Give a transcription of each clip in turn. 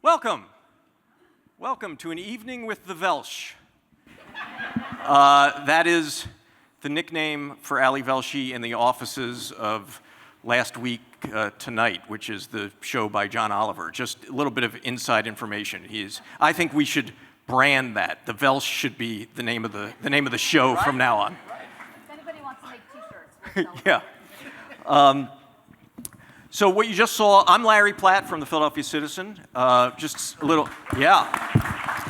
Welcome. Welcome to an evening with the Velsh. That is the nickname for Ali Velshi in the offices of Last Week Tonight, which is the show by John Oliver. Just a little bit of inside information. I think we should brand that. The Velsh should be the name of the show from now on. Right. If anybody wants to make T-shirts, Yeah. So what you just saw, I'm Larry Platt from the Philadelphia Citizen. Just a little, yeah.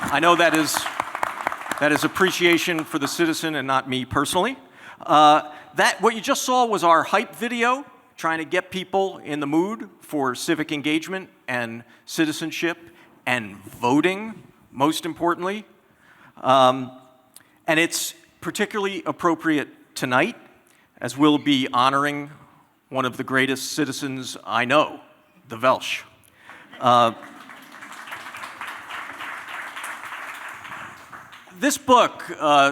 I know that is appreciation for the Citizen and not me personally. What you just saw was our hype video, trying to get people in the mood for civic engagement and citizenship and voting, most importantly. And it's particularly appropriate tonight, as we'll be honoring one of the greatest citizens I know, the Velsh. This book,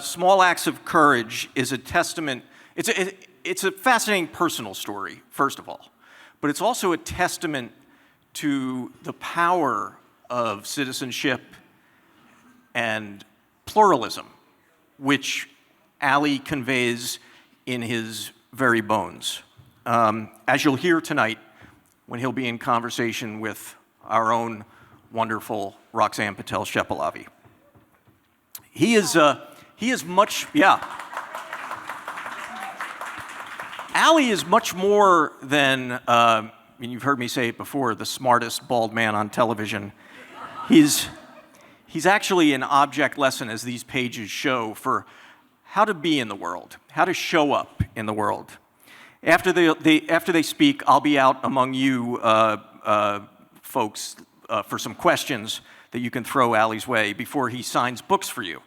Small Acts of Courage, is a testament. It's a fascinating personal story, first of all, but it's also a testament to the power of citizenship and pluralism, which Ali conveys in his very bones. As you'll hear tonight, when he'll be in conversation with our own wonderful Roxanne Patel Shepelavy. He is much, yeah. Ali is much more than, you've heard me say it before, the smartest bald man on television. He's actually an object lesson, as these pages show, for how to be in the world, how to show up in the world. After they speak, I'll be out among you folks for some questions that you can throw Ali's way before he signs books for you.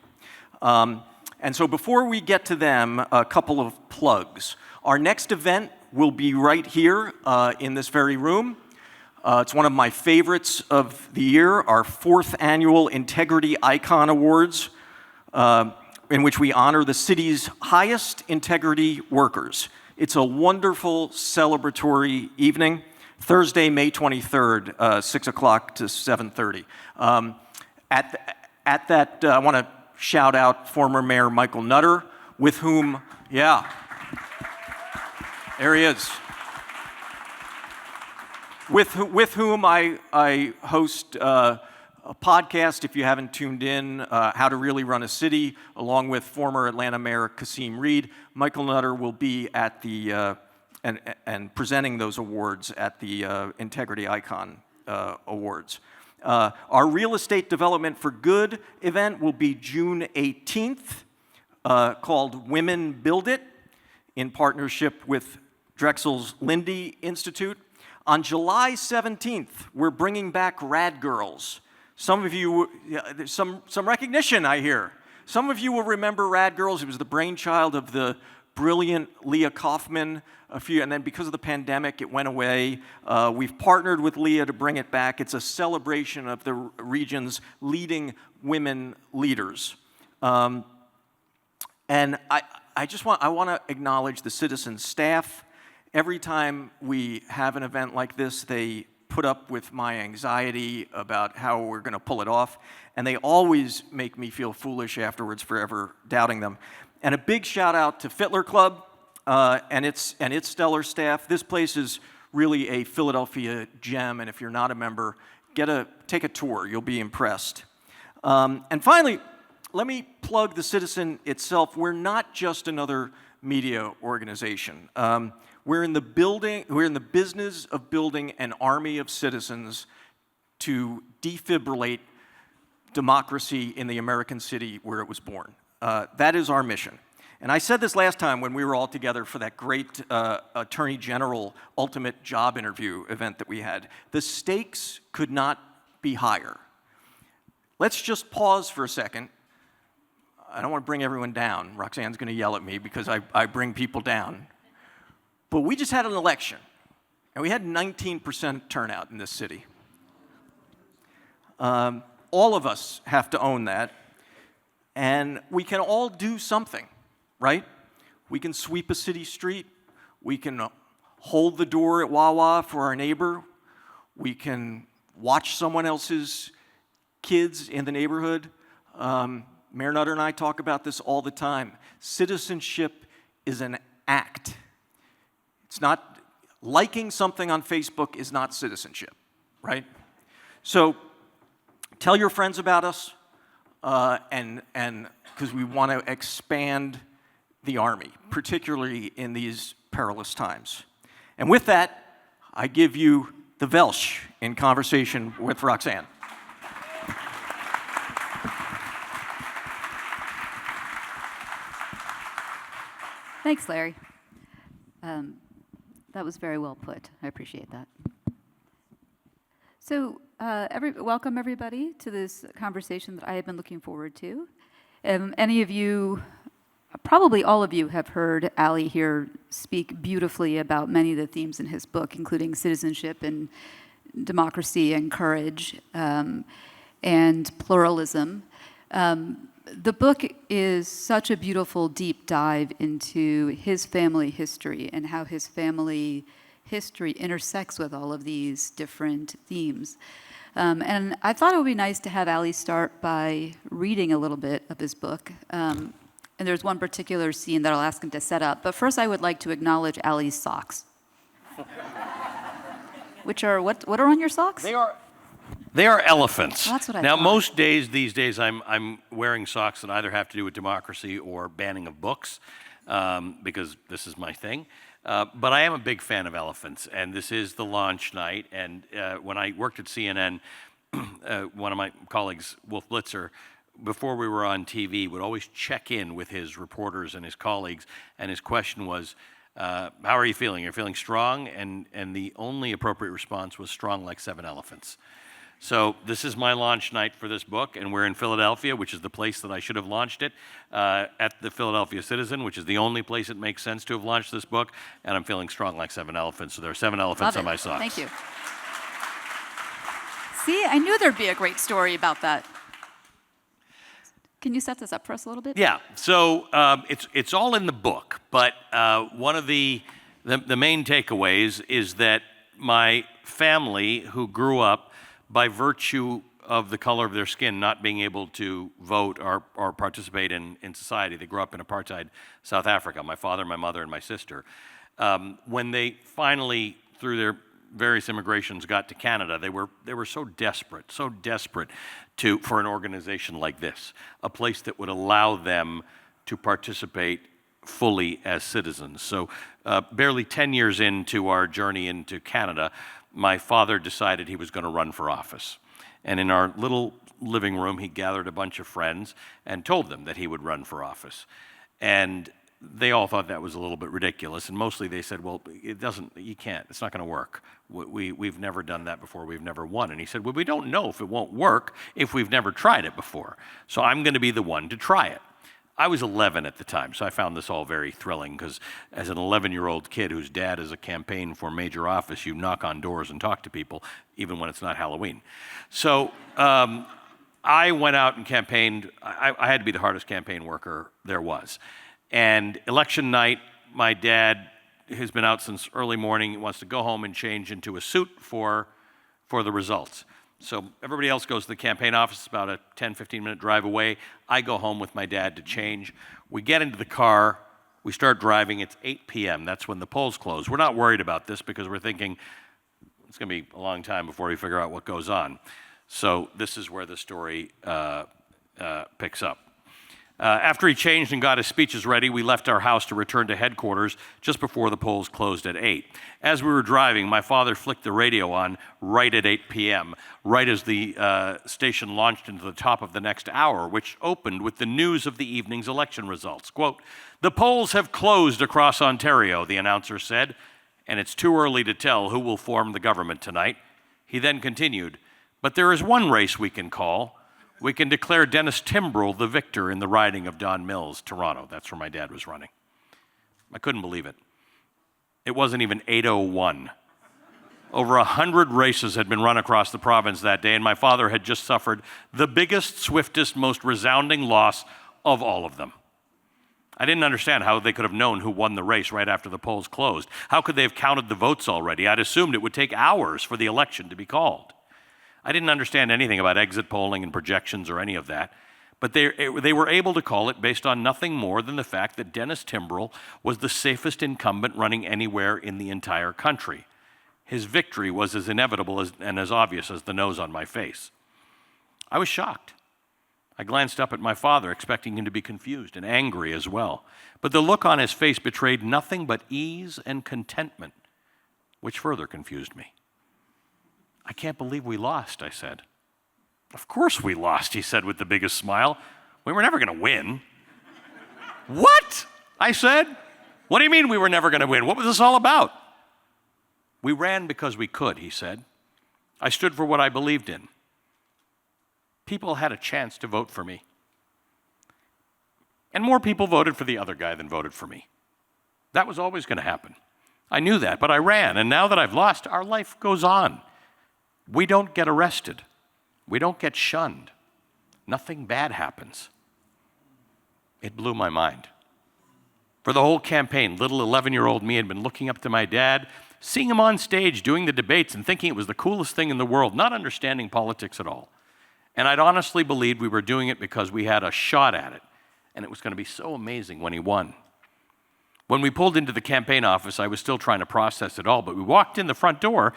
And so before we get to them, a couple of plugs. Our next event will be right here in this very room. It's one of my favorites of the year, our 4th annual Integrity Icon Awards, in which we honor the city's highest integrity workers. It's a wonderful celebratory evening, Thursday, May 23rd, 6 o'clock to 7:30. At that, I want to shout out former Mayor Michael Nutter, with whom, yeah, there he is, with whom I host a podcast, if you haven't tuned in, How to Really Run a City, along with former Atlanta Mayor Kasim Reed. Michael Nutter will be at the, and presenting those awards at the Integrity Icon Awards. Our Real Estate Development for Good event will be June 18th, called Women Build It, in partnership with Drexel's Lindy Institute. On July 17th, we're bringing back Rad Girls. Some of you, some recognition, I hear. Some of you will remember Rad Girls. It was the brainchild of the brilliant Leah Kaufman and then because of the pandemic, it went away. We've partnered with Leah to bring it back. It's a celebration of the region's leading women leaders. And I want to acknowledge the Citizen staff. Every time we have an event like this, they put up with my anxiety about how we're going to pull it off, and they always make me feel foolish afterwards for ever doubting them. And a big shout out to Fitler Club and its stellar staff. This place is really a Philadelphia gem, and if you're not a member, take a tour. You'll be impressed. And finally, let me plug the Citizen itself. We're not just another media organization. We're in the business of building an army of citizens to defibrillate democracy in the American city where it was born. That is our mission. And I said this last time when we were all together for that great Attorney General ultimate job interview event that we had. The stakes could not be higher. Let's just pause for a second. I don't want to bring everyone down. Roxanne's going to yell at me because I bring people down. But we just had an election, and we had 19% turnout in this city. All of us have to own that, and we can all do something, right? We can sweep a city street. We can hold the door at Wawa for our neighbor. We can watch someone else's kids in the neighborhood. Mayor Nutter and I talk about this all the time. Citizenship is an act. It's not, liking something on Facebook is not citizenship, right? So tell your friends about us, and because we want to expand the Army, particularly in these perilous times. And with that, I give you the Velsh in conversation with Roxanne. Thanks, Larry. That was very well put. I appreciate that. So, welcome everybody to this conversation that I have been looking forward to. Any of you, probably all of you, have heard Ali here speak beautifully about many of the themes in his book, including citizenship and democracy and courage and pluralism. The book is such a beautiful deep dive into his family history and how his family history intersects with all of these different themes. And I thought it would be nice to have Ali start by reading a little bit of his book. And there's one particular scene that I'll ask him to set up. But first I would like to acknowledge Ali's socks. Which are, what are on your socks? They are elephants. Well, that's what I now, thought. most days, these days, I'm wearing socks that either have to do with democracy or banning of books, because this is my thing. But I am a big fan of elephants, and this is the launch night. And when I worked at CNN, one of my colleagues, Wolf Blitzer, before we were on TV, would always check in with his reporters and his colleagues, and his question was, how are you feeling? You're feeling strong? And the only appropriate response was strong like 7 elephants. So this is my launch night for this book, and we're in Philadelphia, which is the place that I should have launched it, at the Philadelphia Citizen, which is the only place it makes sense to have launched this book, and I'm feeling strong like 7 elephants, so there are 7 elephants on my socks. Thank you. See, I knew there'd be a great story about that. Can you set this up for us a little bit? Yeah, so it's all in the book, but one of the main takeaways is that my family, who grew up by virtue of the color of their skin, not being able to vote or participate in society. They grew up in apartheid South Africa, my father, my mother, and my sister. When they finally, through their various immigrations, got to Canada, they were so desperate for an organization like this, a place that would allow them to participate fully as citizens. So barely 10 years into our journey into Canada, my father decided he was going to run for office. And in our little living room, he gathered a bunch of friends and told them that he would run for office. And they all thought that was a little bit ridiculous. And mostly they said, well, you can't, it's not going to work. We've never done that before, we've never won. And he said, well, we don't know if it won't work if we've never tried it before. So I'm going to be the one to try it. I was 11 at the time, so I found this all very thrilling, because as an 11-year-old kid whose dad is a campaign for major office, you knock on doors and talk to people, even when it's not Halloween. So I went out and campaigned. I had to be the hardest campaign worker there was. And election night, my dad has been out since early morning. He wants to go home and change into a suit for the results. So everybody else goes to the campaign office. It's about a 10, 15-minute drive away. I go home with my dad to change. We get into the car. We start driving. It's 8 p.m. That's when the polls close. We're not worried about this because we're thinking it's going to be a long time before we figure out what goes on. So this is where the story picks up. After he changed and got his speeches ready, we left our house to return to headquarters just before the polls closed at 8. As we were driving, my father flicked the radio on right at 8 p.m., right as the station launched into the top of the next hour, which opened with the news of the evening's election results. Quote, "The polls have closed across Ontario," the announcer said, "and it's too early to tell who will form the government tonight." He then continued, "But there is one race we can call. We can declare Dennis Timbrell the victor in the riding of Don Mills, Toronto." That's where my dad was running. I couldn't believe it. It wasn't even 8:01. Over 100 races had been run across the province that day, and my father had just suffered the biggest, swiftest, most resounding loss of all of them. I didn't understand how they could have known who won the race right after the polls closed. How could they have counted the votes already? I'd assumed it would take hours for the election to be called. I didn't understand anything about exit polling and projections or any of that, but they were able to call it based on nothing more than the fact that Dennis Timbrell was the safest incumbent running anywhere in the entire country. His victory was as inevitable and as obvious as the nose on my face. I was shocked. I glanced up at my father, expecting him to be confused and angry as well. But the look on his face betrayed nothing but ease and contentment, which further confused me. "I can't believe we lost," I said. "Of course we lost," he said with the biggest smile. "We were never going to win." "What?" I said. "What do you mean we were never going to win? What was this all about?" "We ran because we could," he said. "I stood for what I believed in. People had a chance to vote for me. And more people voted for the other guy than voted for me. That was always going to happen. I knew that, but I ran, and now that I've lost, our life goes on. We don't get arrested. We don't get shunned. Nothing bad happens." It blew my mind. For the whole campaign, little 11-year-old me had been looking up to my dad, seeing him on stage doing the debates and thinking it was the coolest thing in the world, not understanding politics at all. And I'd honestly believed we were doing it because we had a shot at it, and it was going to be so amazing when he won. When we pulled into the campaign office, I was still trying to process it all, but we walked in the front door,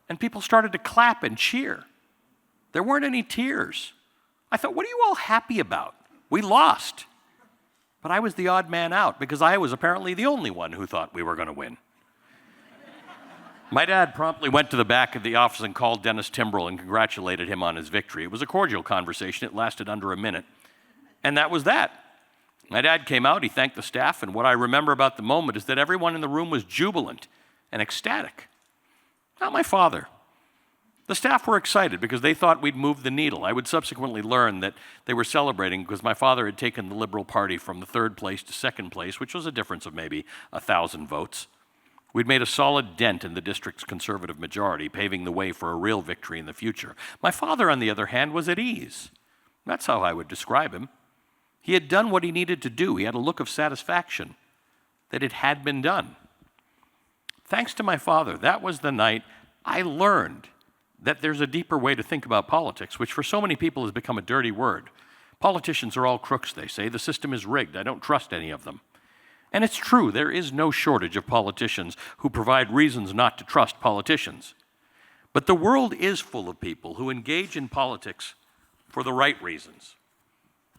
and people started to clap and cheer. There weren't any tears. I thought, what are you all happy about? We lost. But I was the odd man out because I was apparently the only one who thought we were going to win. My dad promptly went to the back of the office and called Dennis Timbrell and congratulated him on his victory. It was a cordial conversation. It lasted under a minute. And that was that. My dad came out, he thanked the staff, and what I remember about the moment is that everyone in the room was jubilant and ecstatic. Not my father. The staff were excited because they thought we'd moved the needle. I would subsequently learn that they were celebrating because my father had taken the Liberal Party from the third place to second place, which was a difference of maybe 1,000 votes. We'd made a solid dent in the district's conservative majority, paving the way for a real victory in the future. My father, on the other hand, was at ease. That's how I would describe him. He had done what he needed to do. He had a look of satisfaction that it had been done. Thanks to my father, that was the night I learned that there's a deeper way to think about politics, which for so many people has become a dirty word. Politicians are all crooks, they say. The system is rigged. I don't trust any of them. And it's true, there is no shortage of politicians who provide reasons not to trust politicians. But the world is full of people who engage in politics for the right reasons.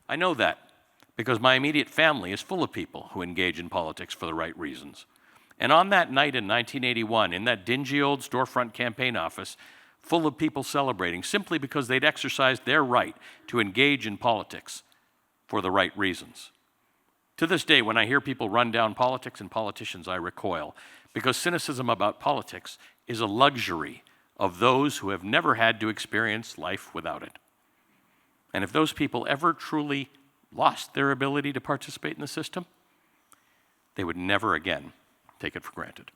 I know that because my immediate family is full of people who engage in politics for the right reasons. And on that night in 1981, in that dingy old storefront campaign office, full of people celebrating simply because they'd exercised their right to engage in politics for the right reasons. To this day, when I hear people run down politics and politicians, I recoil, because cynicism about politics is a luxury of those who have never had to experience life without it. And if those people ever truly lost their ability to participate in the system, they would never again take it for granted.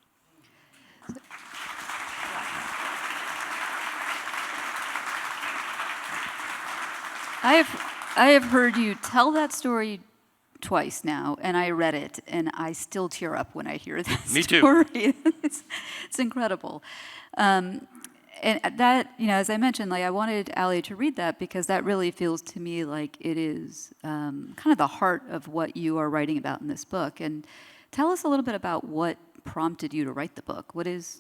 I have heard you tell that story twice now, and I read it, and I still tear up when I hear that Me story. too. It's incredible. And that, as I mentioned, I wanted Ali to read that because that really feels to me like it is kind of the heart of what you are writing about in this book. And tell us a little bit about what prompted you to write the book. What is...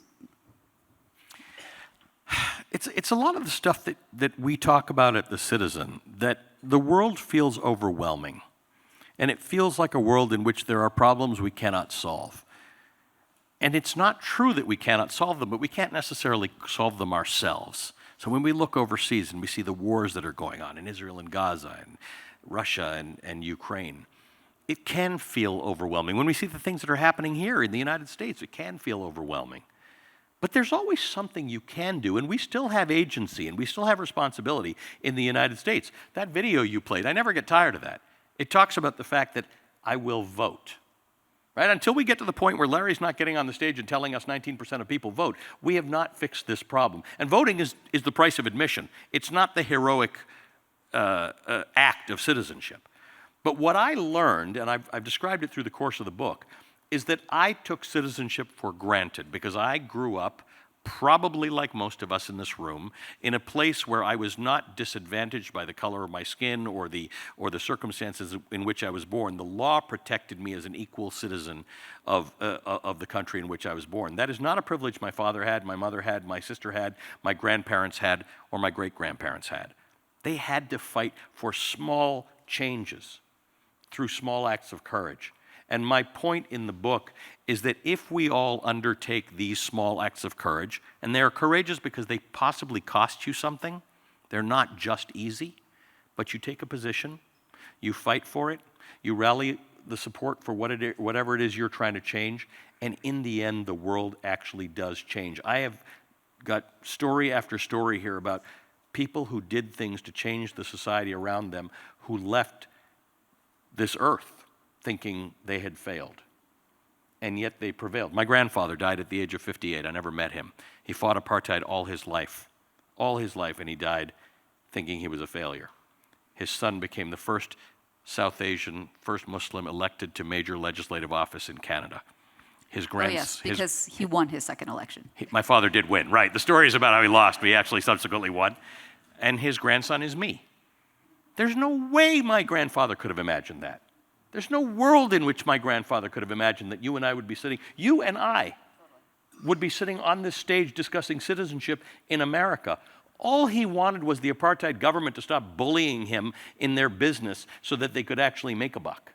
It's a lot of the stuff that we talk about at The Citizen, that the world feels overwhelming. And it feels like a world in which there are problems we cannot solve. And it's not true that we cannot solve them, but we can't necessarily solve them ourselves. So when we look overseas and we see the wars that are going on in Israel and Gaza and Russia and Ukraine, it can feel overwhelming. When we see the things that are happening here in the United States, it can feel overwhelming. But there's always something you can do, and we still have agency and we still have responsibility in the United States. That video you played, I never get tired of that. It talks about the fact that I will vote. Right? Until we get to the point where Larry's not getting on the stage and telling us 19% of people vote, we have not fixed this problem. And voting is the price of admission. It's not the heroic act of citizenship. But what I learned, and I've described it through the course of the book, is that I took citizenship for granted because I grew up probably like most of us in this room, in a place where I was not disadvantaged by the color of my skin or the circumstances in which I was born. The law protected me as an equal citizen of the country in which I was born. That is not a privilege my father had, my mother had, my sister had, my grandparents had, or my great-grandparents had. They had to fight for small changes through small acts of courage. And my point in the book is that if we all undertake these small acts of courage, and they are courageous because they possibly cost you something, they're not just easy, but you take a position, you fight for it, you rally the support for whatever it is you're trying to change, and in the end, the world actually does change. I have got story after story here about people who did things to change the society around them, who left this earth thinking they had failed. And yet they prevailed. My grandfather died at the age of 58. I never met him. He fought apartheid all his life, and he died thinking he was a failure. His son became the first South Asian, first Muslim elected to major legislative office in Canada. Yes, because he won his second election. My father did win, right. The story is about how he lost, but he actually subsequently won. And his grandson is me. There's no way my grandfather could have imagined that. There's no world in which my grandfather could have imagined that you and I would be sitting on this stage discussing citizenship in America. All he wanted was the apartheid government to stop bullying him in their business so that they could actually make a buck.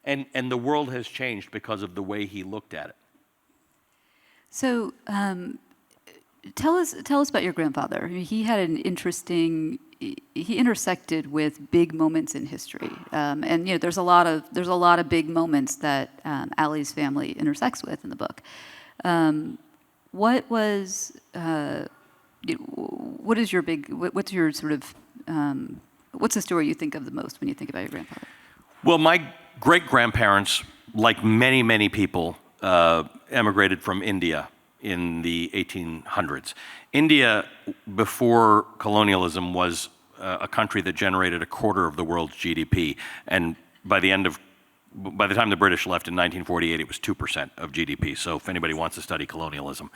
And the world has changed because of the way he looked at it. So tell us about your grandfather. He had an interesting. He intersected with big moments in history, and there's a lot of big moments that Ali's family intersects with in the book. What's the story you think of the most when you think about your grandfather? Well, my great-grandparents, like many, many people, emigrated from India in the 1800s. India, before colonialism, was a country that generated a quarter of the world's GDP. And by the time the British left in 1948, it was 2% of GDP. So if anybody wants to study colonialism.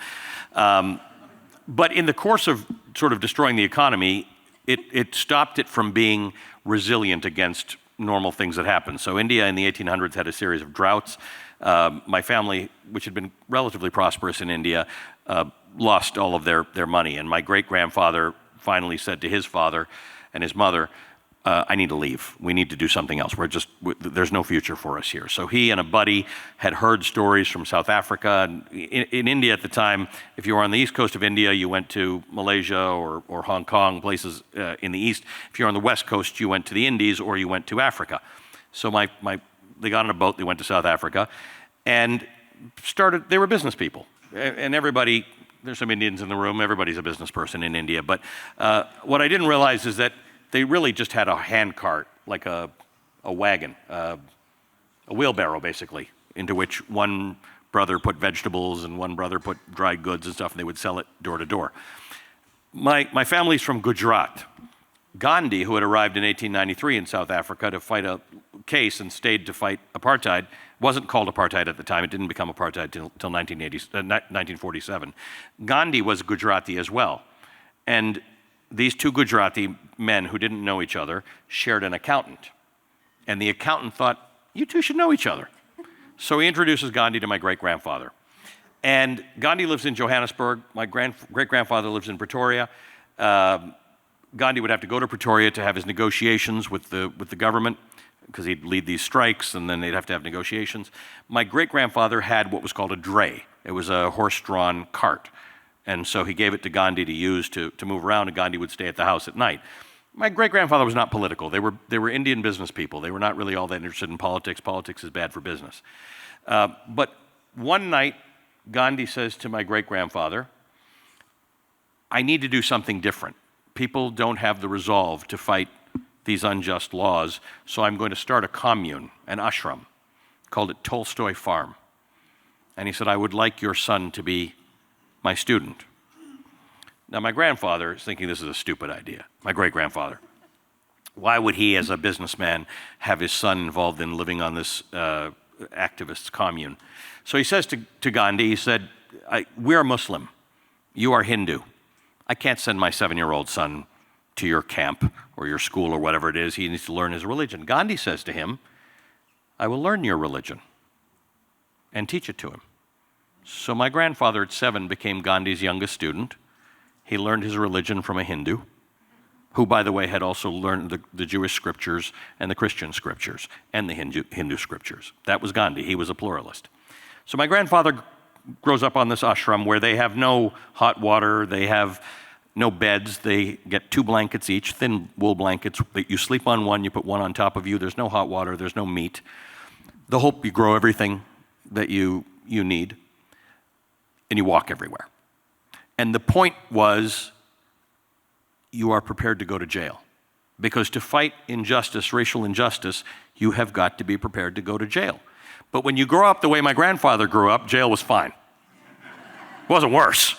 But in the course of sort of destroying the economy, it stopped it from being resilient against normal things that happened. So India in the 1800s had a series of droughts. My family, which had been relatively prosperous in India, lost all of their money. And my great-grandfather finally said to his father and his mother, I need to leave. We need to do something else. There's no future for us here. So he and a buddy had heard stories from South Africa. And in India at the time, if you were on the east coast of India, you went to Malaysia or Hong Kong, places in the east. If you're on the west coast, you went to the Indies or you went to Africa. So they got on a boat, they went to South Africa, and they were business people. And everybody, there's some Indians in the room, everybody's a business person in India. But what I didn't realize is that they really just had a hand cart, like a wagon, a wheelbarrow basically, into which one brother put vegetables and one brother put dried goods and stuff, and they would sell it door to door. My family's from Gujarat. Gandhi, who had arrived in 1893 in South Africa to fight a case and stayed to fight apartheid, wasn't called apartheid at the time. It didn't become apartheid till 1947. Gandhi was Gujarati as well. And these two Gujarati men who didn't know each other shared an accountant. And the accountant thought, you two should know each other. So he introduces Gandhi to my great-grandfather. And Gandhi lives in Johannesburg. My great-grandfather lives in Pretoria. Gandhi would have to go to Pretoria to have his negotiations with the government, because he'd lead these strikes, and then they'd have to have negotiations. My great-grandfather had what was called a dray. It was a horse-drawn cart. And so he gave it to Gandhi to use to move around, and Gandhi would stay at the house at night. My great-grandfather was not political. They were Indian business people. They were not really all that interested in politics. Politics is bad for business. But one night, Gandhi says to my great-grandfather, I need to do something different. People don't have the resolve to fight these unjust laws, so I'm going to start a commune, an ashram, called it Tolstoy Farm. And he said, I would like your son to be my student. Now, my grandfather is thinking this is a stupid idea, my great-grandfather. Why would he, as a businessman, have his son involved in living on this activist commune? So he says to Gandhi, he said, we're Muslim. you are Hindu. I can't send my 7-year-old son to your camp or your school or whatever it is. He needs to learn his religion. Gandhi says to him, I will learn your religion and teach it to him. So my grandfather at 7 became Gandhi's youngest student. He learned his religion from a Hindu, who, by the way, had also learned the Jewish scriptures and the Christian scriptures and the Hindu scriptures. That was Gandhi. He was a pluralist. So my grandfather grows up on this ashram where they have no hot water, they have no beds, they get 2 blankets each, thin wool blankets. You sleep on one, you put one on top of you, there's no hot water, there's no meat. The hope you grow everything that you need, and you walk everywhere. And the point was, you are prepared to go to jail. Because to fight injustice, racial injustice, you have got to be prepared to go to jail. But when you grow up the way my grandfather grew up, jail was fine. It wasn't worse.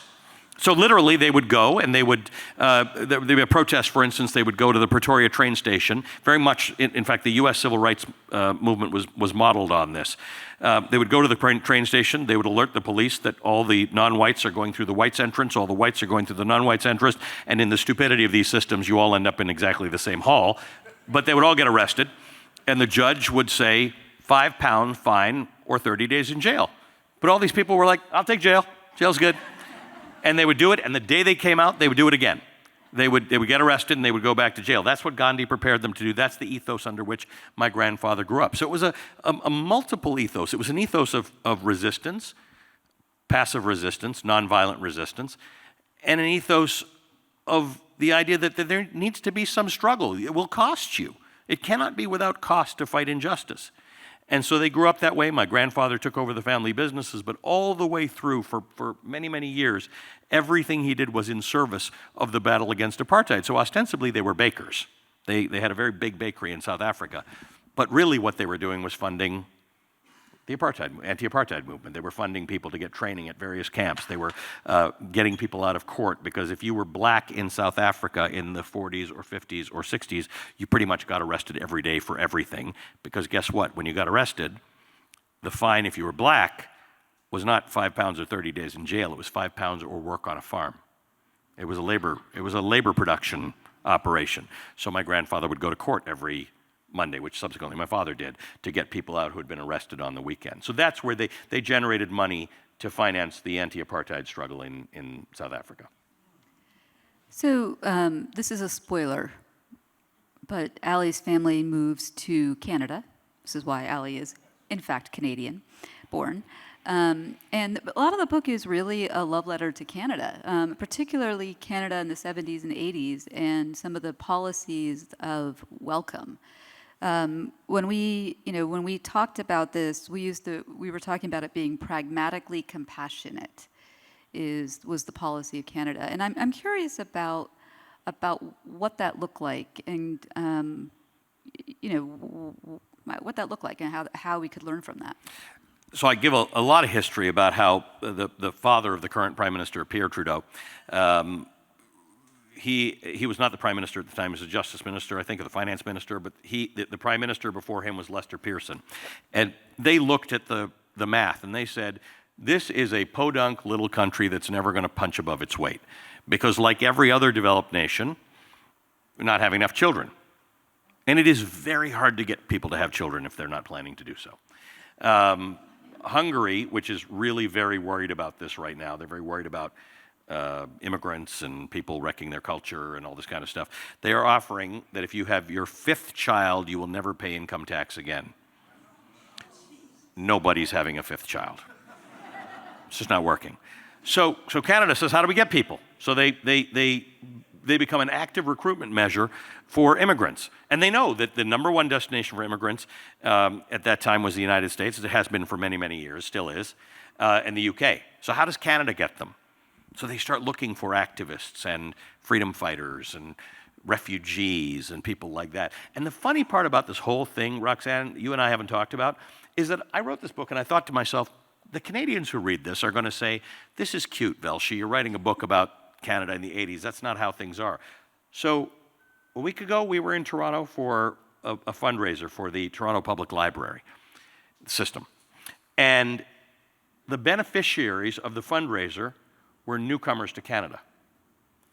So literally, they would go and there would be a protest, for instance, they would go to the Pretoria train station. Very much, in fact, the US civil rights movement was modeled on this. They would go to the train station, they would alert the police that all the non-whites are going through the whites entrance, all the whites are going through the non-whites entrance, and in the stupidity of these systems, you all end up in exactly the same hall. But they would all get arrested, and the judge would say, £5 fine or 30 days in jail. But all these people were like, I'll take jail, jail's good. And they would do it, and the day they came out, they would do it again. They would get arrested, and they would go back to jail. That's what Gandhi prepared them to do. That's the ethos under which my grandfather grew up. So it was a multiple ethos. It was an ethos of resistance, passive resistance, nonviolent resistance, and an ethos of the idea that there needs to be some struggle. It will cost you. It cannot be without cost to fight injustice. And so they grew up that way. My grandfather took over the family businesses, but all the way through for many, many years, everything he did was in service of the battle against apartheid. So ostensibly, they were bakers. They had a very big bakery in South Africa. But really what they were doing was funding the anti-apartheid movement. They were funding people to get training at various camps. They were getting people out of court, because if you were black in South Africa in the 40s or 50s or 60s, you pretty much got arrested every day for everything. Because guess what? When you got arrested, the fine, if you were black, was not £5 or 30 days in jail. It was £5 or work on a farm. It was a labor production operation. So my grandfather would go to court every Monday, which subsequently my father did, to get people out who had been arrested on the weekend. So that's where they generated money to finance the anti-apartheid struggle in South Africa. So this is a spoiler, but Ali's family moves to Canada. This is why Ali is, in fact, Canadian-born. And a lot of the book is really a love letter to Canada, particularly Canada in the 70s and 80s, and some of the policies of welcome. When we talked about this, we were talking about it being pragmatically compassionate, was the policy of Canada, and I'm curious about what that looked like, and what that looked like, and how we could learn from that. So I give a lot of history about how the father of the current Prime Minister, Pierre Trudeau, he was not the Prime Minister at the time. He was the Justice Minister, I think, or the Finance Minister, but the Prime Minister before him was Lester Pearson. And they looked at the math, and they said, this is a podunk little country that's never going to punch above its weight. Because like every other developed nation, we're not having enough children. And it is very hard to get people to have children if they're not planning to do so. Hungary, which is really very worried about this right now, they're very worried about immigrants and people wrecking their culture and all this kind of stuff. They are offering that if you have your 5th child, you will never pay income tax again. Nobody's having a 5th child. It's just not working. So Canada says, how do we get people? So they become an active recruitment measure for immigrants. And they know that the #1 destination for immigrants at that time was the United States, as it has been for many, many years, still is, and the UK. So how does Canada get them? So they start looking for activists and freedom fighters and refugees and people like that. And the funny part about this whole thing, Roxanne, you and I haven't talked about, is that I wrote this book and I thought to myself, the Canadians who read this are going to say, this is cute, Velshi, you're writing a book about Canada in the 80s. That's not how things are. So a week ago, we were in Toronto for a fundraiser for the Toronto Public Library system. And the beneficiaries of the fundraiser were newcomers to Canada.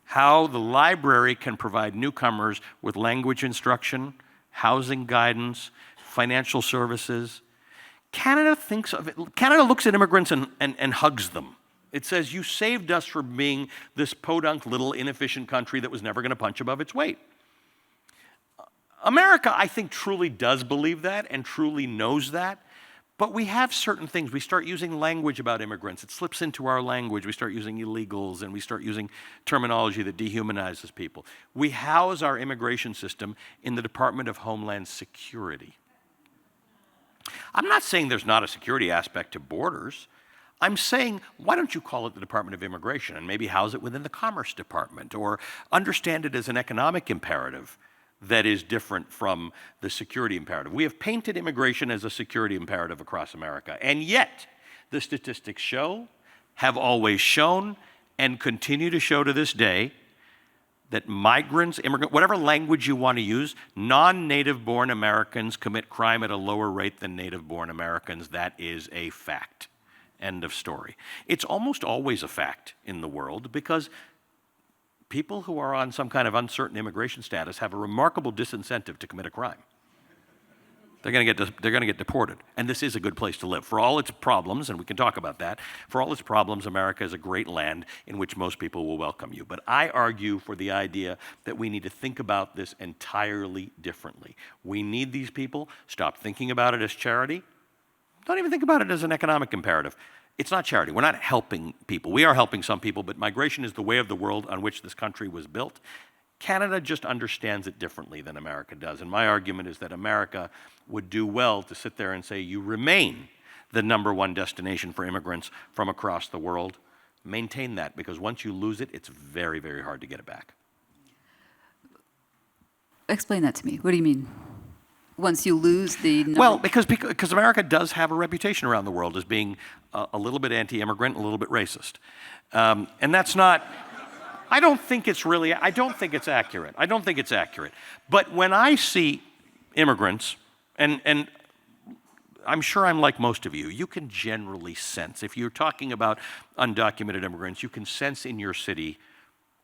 How the library can provide newcomers with language instruction, housing guidance, financial services. Canada looks at immigrants and hugs them. It says, you saved us from being this podunk little inefficient country that was never going to punch above its weight. America, I think, truly does believe that and truly knows that. But we have certain things. We start using language about immigrants. It slips into our language. We start using illegals, and we start using terminology that dehumanizes people. We house our immigration system in the Department of Homeland Security. I'm not saying there's not a security aspect to borders. I'm saying, why don't you call it the Department of Immigration and maybe house it within the Commerce Department, or understand it as an economic imperative that is different from the security imperative. We have painted immigration as a security imperative across America, and yet the statistics show, have always shown, and continue to show to this day that migrants, immigrants, whatever language you want to use, non-native born Americans commit crime at a lower rate than native born Americans. That is a fact. End of story. It's almost always a fact in the world because people who are on some kind of uncertain immigration status have a remarkable disincentive to commit a crime. They're going to get deported. And this is a good place to live. For all its problems, and we can talk about that, for all its problems, America is a great land in which most people will welcome you. But I argue for the idea that we need to think about this entirely differently. We need these people. Stop thinking about it as charity. Don't even think about it as an economic imperative. It's not charity. We're not helping people. We are helping some people, but migration is the way of the world on which this country was built. Canada just understands it differently than America does. And my argument is that America would do well to sit there and say, you remain the #1 destination for immigrants from across the world. Maintain that, because once you lose it, it's very, very hard to get it back. Explain that to me. What do you mean? Once you lose the number? Well, because America does have a reputation around the world as being a little bit anti-immigrant, a little bit racist. And that's not... I don't think it's accurate. I don't think it's accurate. But when I see immigrants, and I'm sure I'm like most of you, you can generally sense, if you're talking about undocumented immigrants, you can sense in your city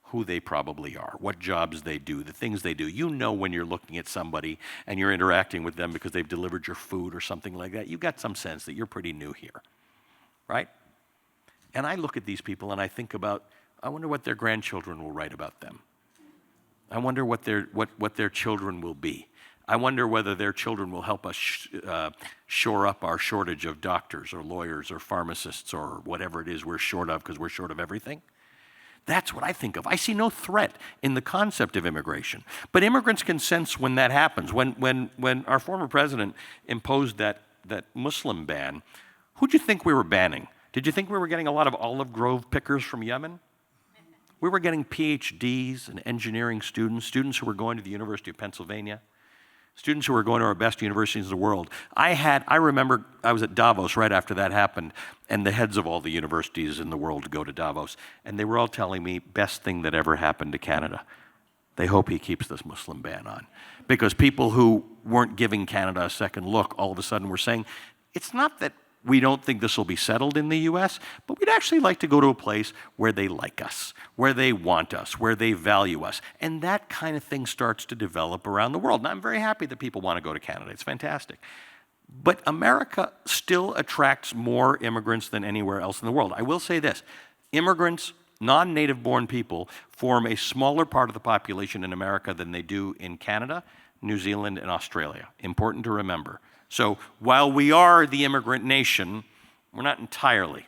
who they probably are, what jobs they do, the things they do. You know when you're looking at somebody and you're interacting with them because they've delivered your food or something like that, you got some sense that you're pretty new here, right? And I look at these people and I think about, I wonder what their grandchildren will write about them. I wonder what their children will be. I wonder whether their children will help us shore up our shortage of doctors or lawyers or pharmacists or whatever it is we're short of, because we're short of everything. That's what I think of. I see no threat in the concept of immigration. But immigrants can sense when that happens. When our former president imposed that Muslim ban, who'd you think we were banning? Did you think we were getting a lot of olive grove pickers from Yemen? We were getting PhDs and engineering students who were going to the University of Pennsylvania, students who were going to our best universities in the world. I remember I was at Davos right after that happened, and the heads of all the universities in the world go to Davos, and they were all telling me, best thing that ever happened to Canada. They hope he keeps this Muslim ban on. Because people who weren't giving Canada a second look all of a sudden were saying, it's not that we don't think this will be settled in the US, but we'd actually like to go to a place where they like us, where they want us, where they value us. And that kind of thing starts to develop around the world. And I'm very happy that people want to go to Canada. It's fantastic. But America still attracts more immigrants than anywhere else in the world. I will say this, immigrants, non-native born people, form a smaller part of the population in America than they do in Canada, New Zealand, and Australia. Important to remember. So while we are the immigrant nation, we're not entirely.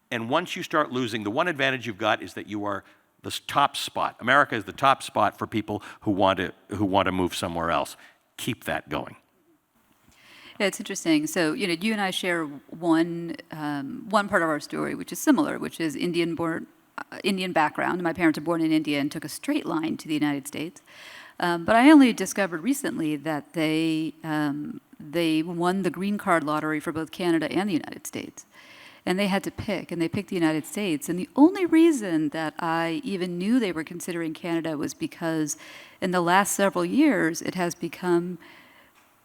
And once you start losing, the one advantage you've got is that you are the top spot. America is the top spot for people who want to move somewhere else. Keep that going. Yeah, it's interesting. So, you and I share one part of our story, which is similar, which is Indian background. My parents were born in India and took a straight line to the United States. But I only discovered recently that they won the green card lottery for both Canada and the United States. And they had to pick, and they picked the United States. And the only reason that I even knew they were considering Canada was because in the last several years, it has become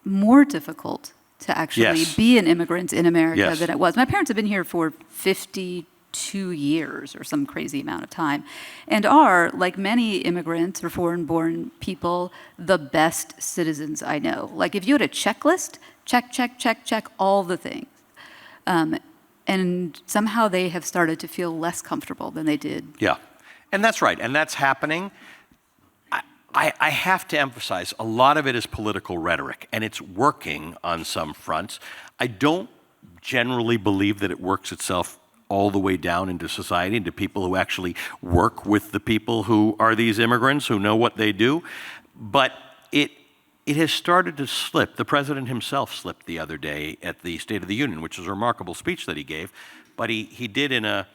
more difficult to actually be an immigrant in America than it was. My parents have been here for 50 2 years or some crazy amount of time, and are, like many immigrants or foreign-born people, the best citizens I know. Like if you had a checklist, check, check, check, check, all the things. And somehow they have started to feel less comfortable than they did. Yeah, and that's right, and that's happening. I have to emphasize, a lot of it is political rhetoric, and it's working on some fronts. I don't generally believe that it works itself all the way down into society, into people who actually work with the people who are these immigrants, who know what they do. But it has started to slip. The president himself slipped the other day at the State of the Union, which was a remarkable speech that he gave. But he did in a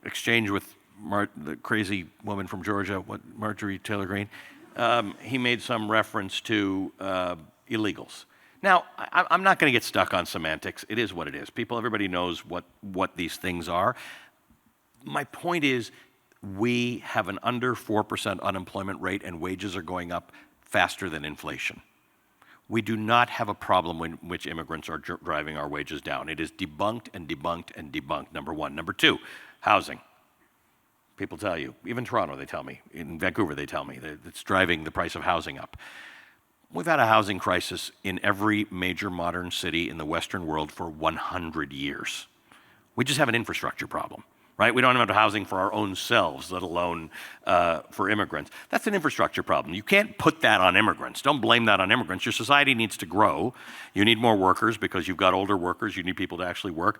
exchange with the crazy woman from Georgia, Marjorie Taylor Greene, he made some reference to illegals. Now, I'm not going to get stuck on semantics. It is what it is. Everybody knows what these things are. My point is, we have an under 4% unemployment rate, and wages are going up faster than inflation. We do not have a problem in which immigrants are driving our wages down. It is debunked and debunked and debunked, number one. Number two, housing. People tell you, even Toronto, they tell me, in Vancouver, they tell me, that it's driving the price of housing up. We've had a housing crisis in every major modern city in the Western world for 100 years. We just have an infrastructure problem, right? We don't have housing for our own selves, let alone for immigrants. That's an infrastructure problem. You can't put that on immigrants. Don't blame that on immigrants. Your society needs to grow. You need more workers because you've got older workers. You need people to actually work.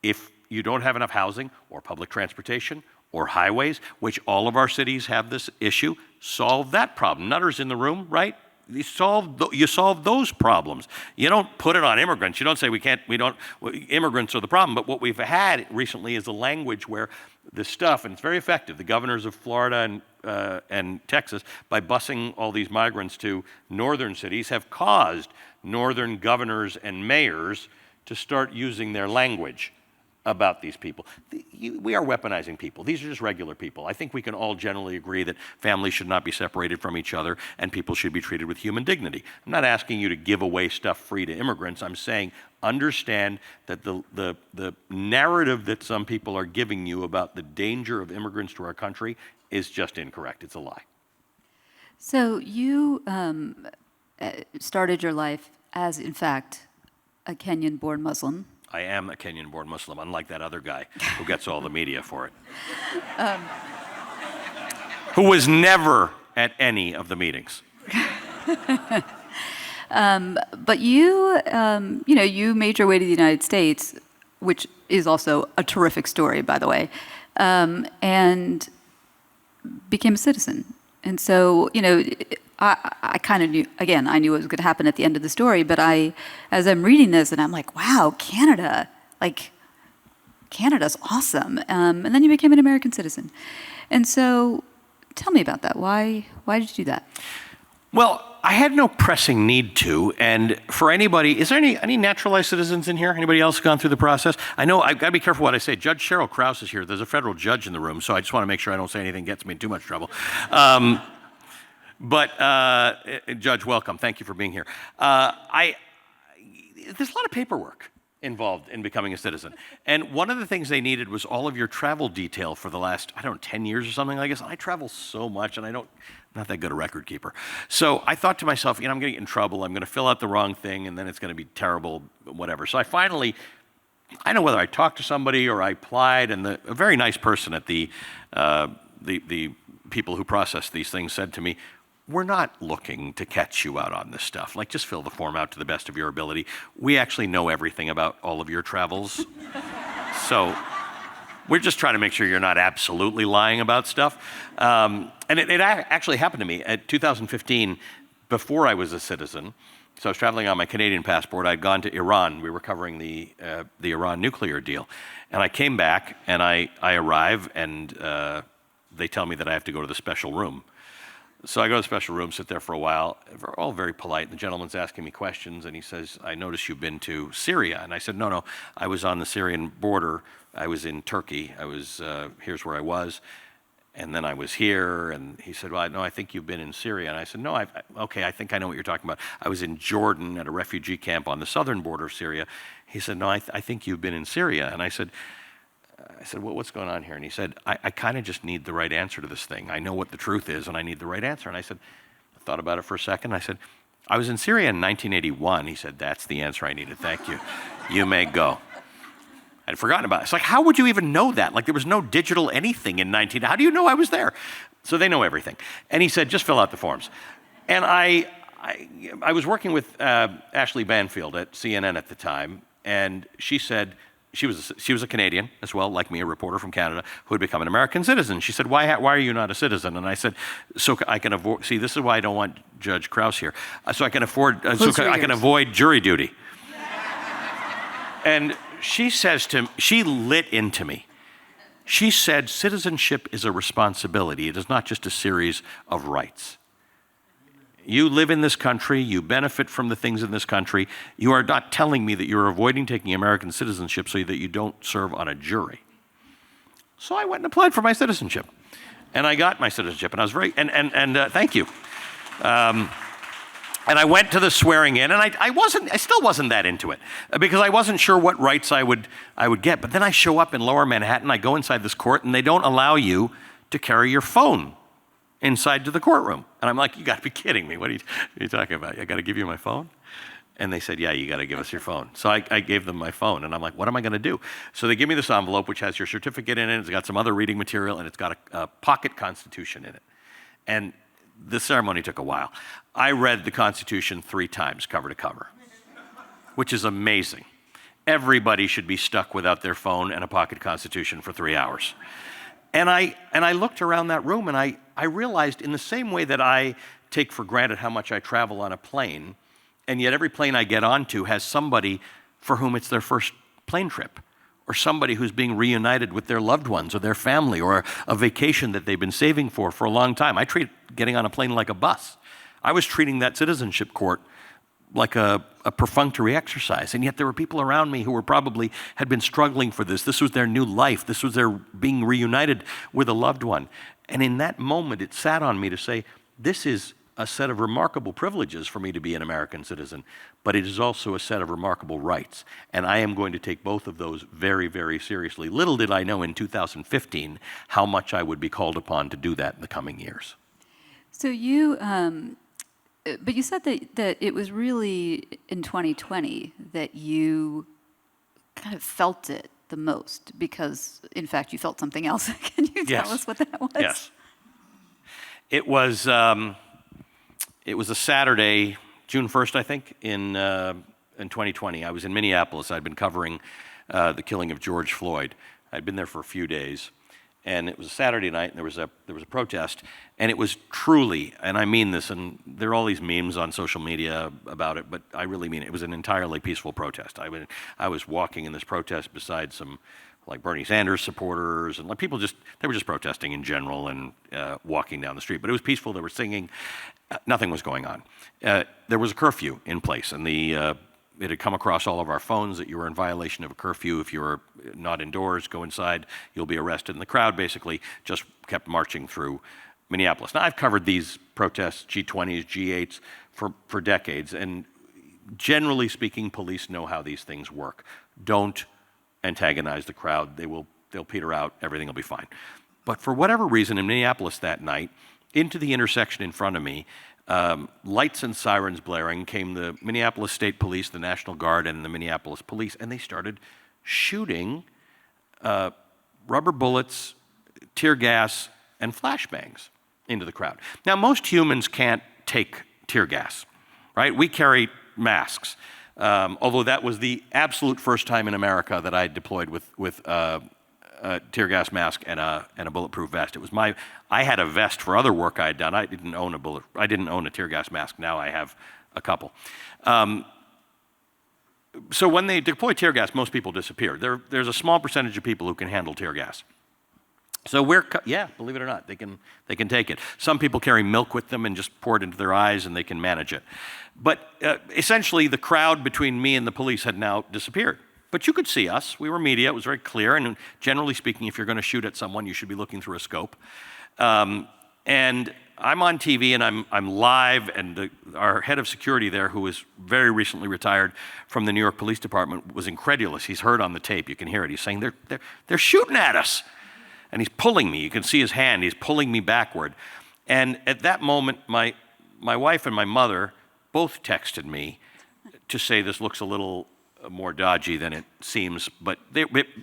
If you don't have enough housing or public transportation or highways, which all of our cities have this issue, solve that problem. Nutter's in the room, right? You solve those problems. You don't put it on immigrants. You don't say immigrants are the problem. But what we've had recently is a language where this stuff, and it's very effective, the governors of Florida and Texas, by busing all these migrants to northern cities, have caused northern governors and mayors to start using their language about these people. We are weaponizing people. These are just regular people. I think we can all generally agree that families should not be separated from each other and people should be treated with human dignity. I'm not asking you to give away stuff free to immigrants. I'm saying understand that the narrative that some people are giving you about the danger of immigrants to our country is just incorrect. It's a lie. So you started your life as, in fact, a Kenyan-born Muslim. I am a Kenyan-born Muslim, unlike that other guy who gets all the media for it. Who was never at any of the meetings. But you, you made your way to the United States, which is also a terrific story, by the way, and became a citizen. And so, I kind of knew, again, I knew what was going to happen at the end of the story, but as I'm reading this, and I'm like, wow, Canada's awesome. And then you became an American citizen. And so tell me about that. Why did you do that? Well, I had no pressing need to, and for anybody, is there any naturalized citizens in here? Anybody else gone through the process? I know I've got to be careful what I say. Judge Cheryl Krause is here. There's a federal judge in the room, so I just want to make sure I don't say anything that gets me in too much trouble. But Judge, welcome. Thank you for being here. There's a lot of paperwork involved in becoming a citizen. And one of the things they needed was all of your travel detail for the last, 10 years or something like this. I travel so much, and I'm not that good a record keeper. So I thought to myself, I'm going to get in trouble. I'm going to fill out the wrong thing, and then it's going to be terrible, whatever. So I don't know whether I talked to somebody or I applied, and a very nice person at the people who process these things said to me, we're not looking to catch you out on this stuff. Like, just fill the form out to the best of your ability. We actually know everything about all of your travels. So we're just trying to make sure you're not absolutely lying about stuff. And it actually happened to me at 2015, before I was a citizen. So I was traveling on my Canadian passport. I'd gone to Iran. We were covering the Iran nuclear deal. And I came back, and I arrive, and they tell me that I have to go to the special room. So I go to the special room, sit there for a while. We're all very polite. The gentleman's asking me questions, and he says, I notice you've been to Syria. And I said, no, I was on the Syrian border. I was in Turkey. Here's where I was. And then I was here, and he said, well, no, I think you've been in Syria. And I said, no, okay, I think I know what you're talking about. I was in Jordan at a refugee camp on the southern border of Syria. He said, no, I think you've been in Syria. And I said, I said, well, what's going on here? And he said, I kind of just need the right answer to this thing. I know what the truth is, and I need the right answer. And I said, I thought about it for a second. I said, I was in Syria in 1981. He said, that's the answer I needed. Thank you. You may go. I'd forgotten about it. It's like, how would you even know that? Like, there was no digital anything in 19. How do you know I was there? So they know everything. And he said, just fill out the forms. And I was working with Ashley Banfield at CNN at the time, and she said, she was a Canadian as well, like me, a reporter from Canada, who had become an American citizen. She said, why are you not a citizen? And I said, so I can avoid, see, this is why I don't want Judge Krause here, so I can avoid jury duty. And she says to me, she lit into me. She said, citizenship is a responsibility. It is not just a series of rights. You live in this country, you benefit from the things in this country. You are not telling me that you're avoiding taking American citizenship so that you don't serve on a jury. So I went and applied for my citizenship. And I got my citizenship, and I was very, thank you. And I went to the swearing in, and I still wasn't that into it, because I wasn't sure what rights I would get. But then I show up in Lower Manhattan, I go inside this court, and they don't allow you to carry your phone inside to the courtroom. And I'm like, you got to be kidding me. What are you talking about? I got to give you my phone? And they said, yeah, you got to give us your phone. So I gave them my phone, and I'm like, what am I going to do? So they give me this envelope, which has your certificate in it. It's got some other reading material, and it's got a pocket Constitution in it. And the ceremony took a while. I read the Constitution 3 times, cover to cover, which is amazing. Everybody should be stuck without their phone and a pocket Constitution for 3 hours. And I looked around that room, and I realized, in the same way that I take for granted how much I travel on a plane, and yet every plane I get onto has somebody for whom it's their first plane trip, or somebody who's being reunited with their loved ones or their family, or a vacation that they've been saving for a long time. I treat getting on a plane like a bus. I was treating that citizenship court like a perfunctory exercise, and yet there were people around me who were probably had been struggling for this. This was their new life. This was their being reunited with a loved one. And in that moment, it sat on me to say, this is a set of remarkable privileges for me to be an American citizen, but it is also a set of remarkable rights. And I am going to take both of those very, very seriously. Little did I know in 2015 how much I would be called upon to do that in the coming years. So but you said that it was really in 2020 that you kind of felt it the most, because, in fact, you felt something else. Can you tell us what that was? Yes. It was a Saturday, June 1st, I think, in 2020. I was in Minneapolis. I'd been covering the killing of George Floyd. I'd been there for a few days. And it was a Saturday night, and there was a protest, and it was truly, and I mean this, and there are all these memes on social media about it, but I really mean it. It was an entirely peaceful protest. I was walking in this protest beside some, like, Bernie Sanders supporters, and like people they were just protesting in general and walking down the street. But it was peaceful. They were singing. Nothing was going on. There was a curfew in place, and it had come across all of our phones that you were in violation of a curfew. If you were not indoors, go inside, you'll be arrested. And the crowd basically just kept marching through Minneapolis. Now, I've covered these protests, G20s, G8s, for decades. And generally speaking, police know how these things work. Don't antagonize the crowd. They'll peter out. Everything will be fine. But for whatever reason, in Minneapolis that night, into the intersection in front of me, lights and sirens blaring, came the Minneapolis State Police, the National Guard, and the Minneapolis Police, and they started shooting rubber bullets, tear gas, and flashbangs into the crowd. Now, most humans can't take tear gas, right? We carry masks, although that was the absolute first time in America that I deployed with a tear gas mask and a bulletproof vest. It was I had a vest for other work I had done. I didn't own a tear gas mask. Now I have a couple. So when they deploy tear gas, most people disappear. There's a small percentage of people who can handle tear gas. So believe it or not, they can take it. Some people carry milk with them and just pour it into their eyes, and they can manage it. But essentially, the crowd between me and the police had now disappeared. But you could see us. We were media. It was very clear. And generally speaking, if you're going to shoot at someone, you should be looking through a scope. And I'm on TV and I'm live, and our head of security there, who was very recently retired from the New York Police Department, was incredulous. He's heard on the tape, you can hear it. He's saying, they're shooting at us. And he's pulling me. You can see his hand. He's pulling me backward. And at that moment, my wife and my mother both texted me to say this looks a little more dodgy than it seems. But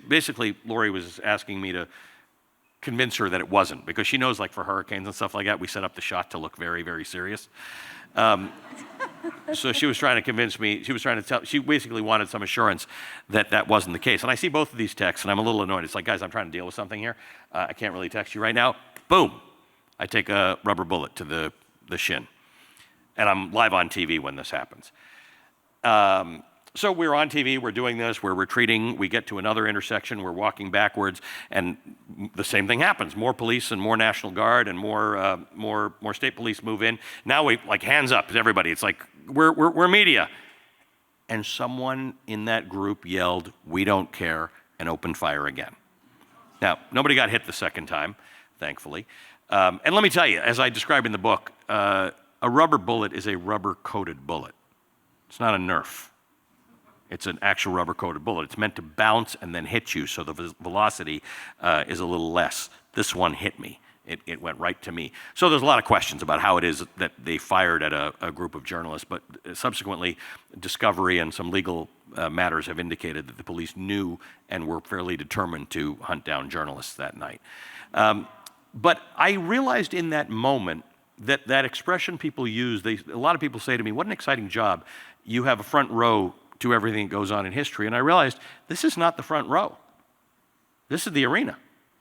basically, Lori was asking me to convince her that it wasn't, because she knows, like, for hurricanes and stuff like that, we set up the shot to look very, very serious. So she was trying to convince me, she basically wanted some assurance that that wasn't the case. And I see both of these texts, and I'm a little annoyed. It's like, guys, I'm trying to deal with something here. I can't really text you right now. Boom. I take a rubber bullet to the shin. And I'm live on TV when this happens. So we're on TV, we're doing this, we're retreating, we get to another intersection, we're walking backwards, and the same thing happens. More police and more National Guard and more state police move in. Now we, like, hands up to everybody. It's like, we're media. And someone in that group yelled, "We don't care," and opened fire again. Now, nobody got hit the second time, thankfully. And let me tell you, as I describe in the book, a rubber bullet is a rubber-coated bullet. It's not a Nerf. It's an actual rubber-coated bullet. It's meant to bounce and then hit you, so the velocity is a little less. This one hit me. It went right to me. So there's a lot of questions about how it is that they fired at a group of journalists, but subsequently, discovery and some legal matters have indicated that the police knew and were fairly determined to hunt down journalists that night. But I realized in that moment that expression people use, a lot of people say to me, "What an exciting job. You have a front row to everything that goes on in history." And I realized this is not the front row. This is the arena.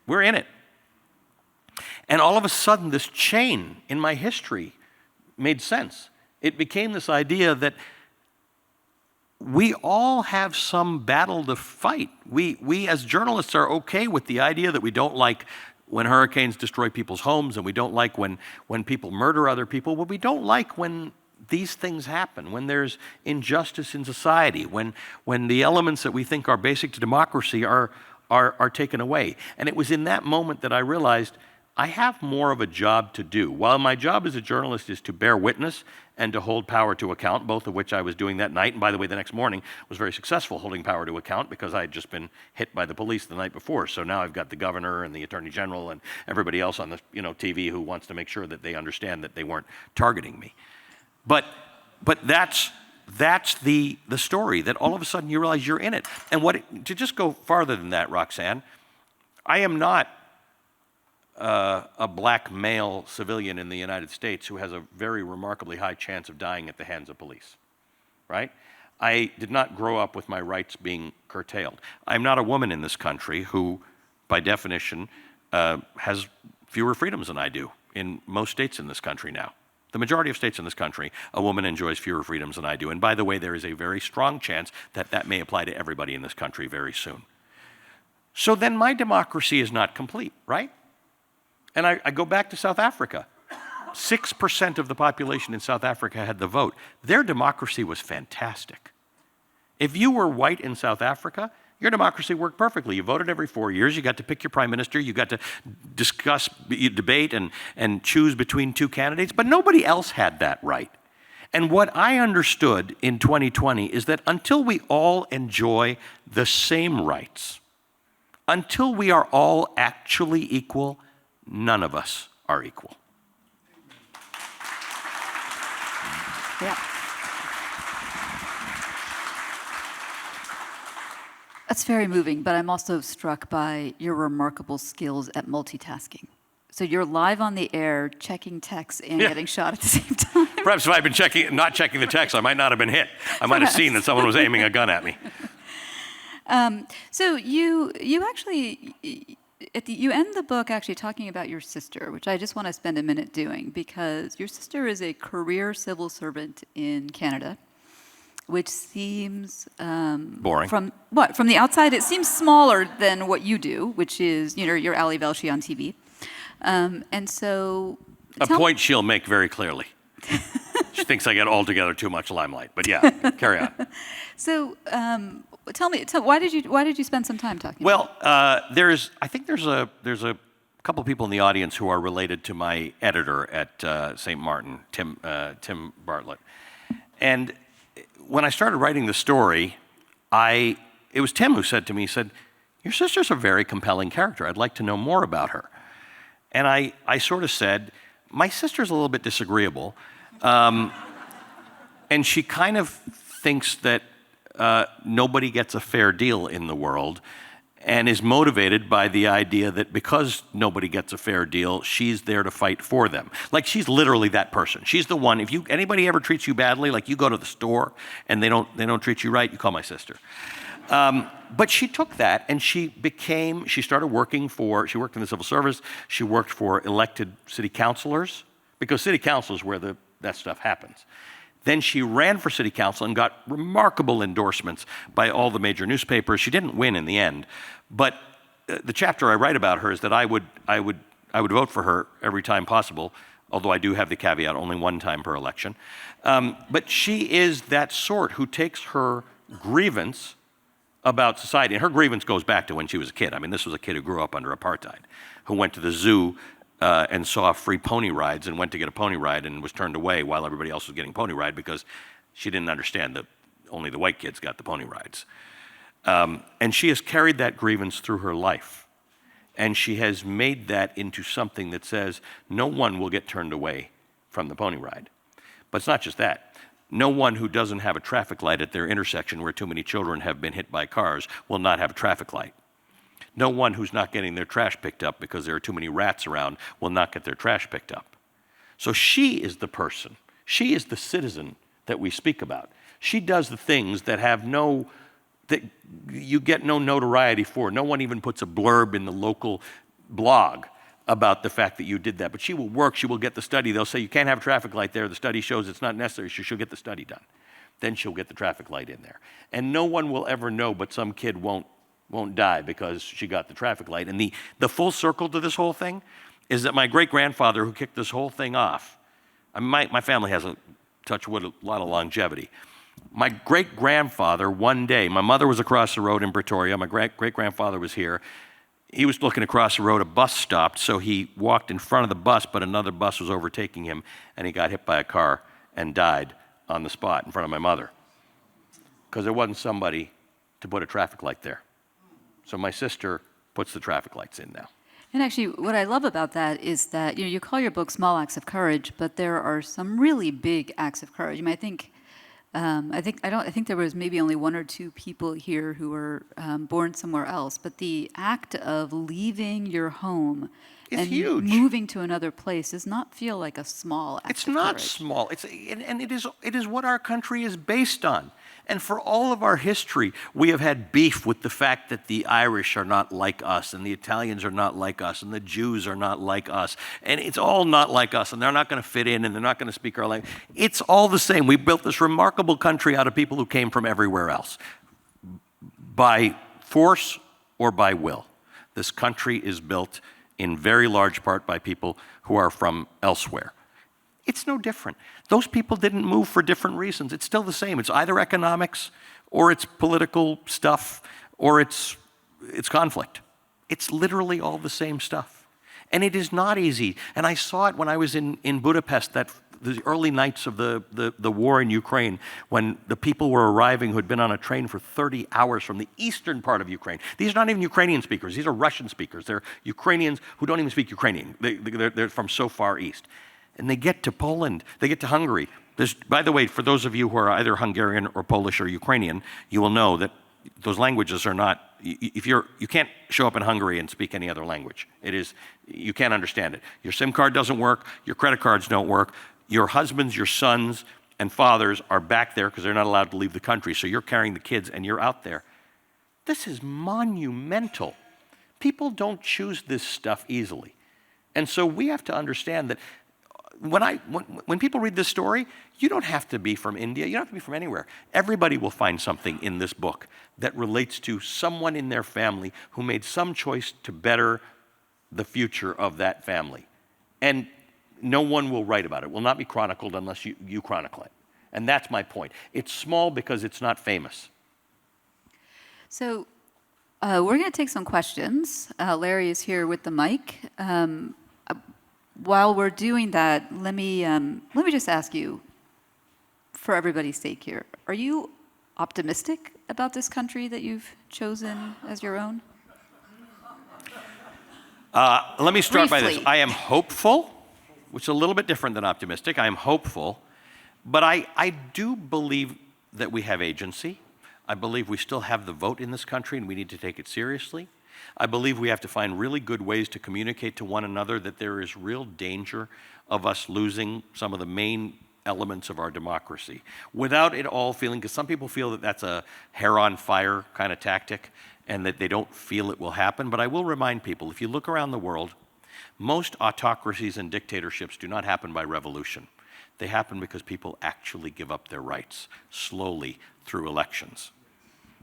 We're in it. And all of a sudden, this chain in my history made sense. It became this idea that we all have some battle to fight. We as journalists are okay with the idea that we don't like when hurricanes destroy people's homes, and we don't like when people murder other people, but we don't like when these things happen, when there's injustice in society, when the elements that we think are basic to democracy are taken away. And it was in that moment that I realized I have more of a job to do. While my job as a journalist is to bear witness and to hold power to account, both of which I was doing that night, and by the way, the next morning was very successful holding power to account, because I had just been hit by the police the night before. So now I've got the governor and the attorney general and everybody else on the TV who wants to make sure that they understand that they weren't targeting me. But that's the story, that all of a sudden you realize you're in it. And to just go farther than that, Roxanne, I am not a black male civilian in the United States who has a very remarkably high chance of dying at the hands of police, right? I did not grow up with my rights being curtailed. I'm not a woman in this country who, by definition, has fewer freedoms than I do in most states in this country now. The majority of states in this country, a woman enjoys fewer freedoms than I do. And by the way, there is a very strong chance that that may apply to everybody in this country very soon. So then my democracy is not complete, right? And I go back to South Africa. 6% of the population in South Africa had the vote. Their democracy was fantastic. If you were white in South Africa, your democracy worked perfectly. You voted every 4 years. You got to pick your prime minister. You got to discuss, debate, and choose between two candidates. But nobody else had that right. And what I understood in 2020 is that until we all enjoy the same rights, until we are all actually equal, none of us are equal. Yeah. That's very moving, but I'm also struck by your remarkable skills at multitasking. So you're live on the air, checking texts and getting shot at the same time. Perhaps if I'd been not checking the text, I might not have been hit. I might have seen that someone was aiming a gun at me. So you actually, you end the book actually talking about your sister, which I just want to spend a minute doing, because your sister is a career civil servant in Canada, which seems boring. From the outside, it seems smaller than what you do, which is you're Ali Velshi on TV, and so a point she'll make very clearly. She thinks I get altogether too much limelight, but yeah, carry on. So tell me, why did you spend some time talking? Well, I think there's a couple of people in the audience who are related to my editor at St. Martin, Tim Bartlett. And when I started writing the story, it was Tim who said to me, he said, "Your sister's a very compelling character. I'd like to know more about her." And I sort of said, "My sister's a little bit disagreeable, and she kind of thinks that nobody gets a fair deal in the world, and is motivated by the idea that because nobody gets a fair deal, she's there to fight for them." Like, she's literally that person. She's the one, if anybody ever treats you badly, like you go to the store and they don't treat you right, you call my sister. But she took that and she started working she worked in the civil service, she worked for elected city councilors, because city council is where that stuff happens. Then she ran for city council and got remarkable endorsements by all the major newspapers. She didn't win in the end, but the chapter I write about her is that I would vote for her every time possible, although I do have the caveat, only one time per election. But she is that sort who takes her grievance about society, and her grievance goes back to when she was a kid. I mean, this was a kid who grew up under apartheid, who went to the zoo and saw free pony rides and went to get a pony ride and was turned away while everybody else was getting pony ride because she didn't understand that only the white kids got the pony rides. And she has carried that grievance through her life. And she has made that into something that says no one will get turned away from the pony ride. But it's not just that. No one who doesn't have a traffic light at their intersection where too many children have been hit by cars will not have a traffic light. No one who's not getting their trash picked up because there are too many rats around will not get their trash picked up. So she is the person. She is the citizen that we speak about. She does the things that that you get no notoriety for. No one even puts a blurb in the local blog about the fact that you did that. But she will work, she will get the study. They'll say, you can't have a traffic light there. The study shows it's not necessary, so she'll get the study done. Then she'll get the traffic light in there. And no one will ever know, but some kid won't die because she got the traffic light. And the full circle to this whole thing is that my great-grandfather who kicked this whole thing off, my family has a touch wood, a lot of longevity. My great-grandfather, one day, my mother was across the road in Pretoria, my great-grandfather was here. He was looking across the road, a bus stopped, so he walked in front of the bus, but another bus was overtaking him, and he got hit by a car and died on the spot in front of my mother because there wasn't somebody to put a traffic light there. So my sister puts the traffic lights in now. And actually, what I love about that is that you call your book Small Acts of Courage, but there are some really big acts of courage. I mean, I think there was maybe only one or two people here who were born somewhere else, but the act of leaving your home and huge. Moving to another place does not feel like a small act It's of not courage. small. It is what our country is based on. And for all of our history, we have had beef with the fact that the Irish are not like us, and the Italians are not like us, and the Jews are not like us. And it's all not like us, and they're not going to fit in, and they're not going to speak our language. It's all the same. We built this remarkable country out of people who came from everywhere else, by force or by will. This country is built in very large part by people who are from elsewhere. It's no different. Those people didn't move for different reasons. It's still the same. It's either economics, or it's political stuff, or it's conflict. It's literally all the same stuff. And it is not easy. And I saw it when I was in Budapest, the early nights of the war in Ukraine, when the people were arriving who had been on a train for 30 hours from the eastern part of Ukraine. These are not even Ukrainian speakers. These are Russian speakers. They're Ukrainians who don't even speak Ukrainian. They're from so far east. And they get to Poland, they get to Hungary. By the way, for those of you who are either Hungarian or Polish or Ukrainian, you will know that those languages are not, you can't show up in Hungary and speak any other language. You can't understand it. Your SIM card doesn't work, your credit cards don't work, your husbands, your sons, and fathers are back there because they're not allowed to leave the country, so you're carrying the kids and you're out there. This is monumental. People don't choose this stuff easily. And so we have to understand that when people read this story, you don't have to be from India, you don't have to be from anywhere. Everybody will find something in this book that relates to someone in their family who made some choice to better the future of that family. And no one will write about it. It will not be chronicled unless you chronicle it. And that's my point. It's small because it's not famous. So We're going to take some questions. Larry is here with the mic. While we're doing that, let me just ask you, for everybody's sake here, are you optimistic about this country that you've chosen as your own? Let me start by this. Briefly. I am hopeful, which is a little bit different than optimistic. I am hopeful, but I do believe that we have agency. I believe we still have the vote in this country and we need to take it seriously. I believe we have to find really good ways to communicate to one another that there is real danger of us losing some of the main elements of our democracy without it all feeling, because some people feel that that's a hair on fire kind of tactic and that they don't feel it will happen. But I will remind people, if you look around the world, most autocracies and dictatorships do not happen by revolution. They happen because people actually give up their rights slowly through elections.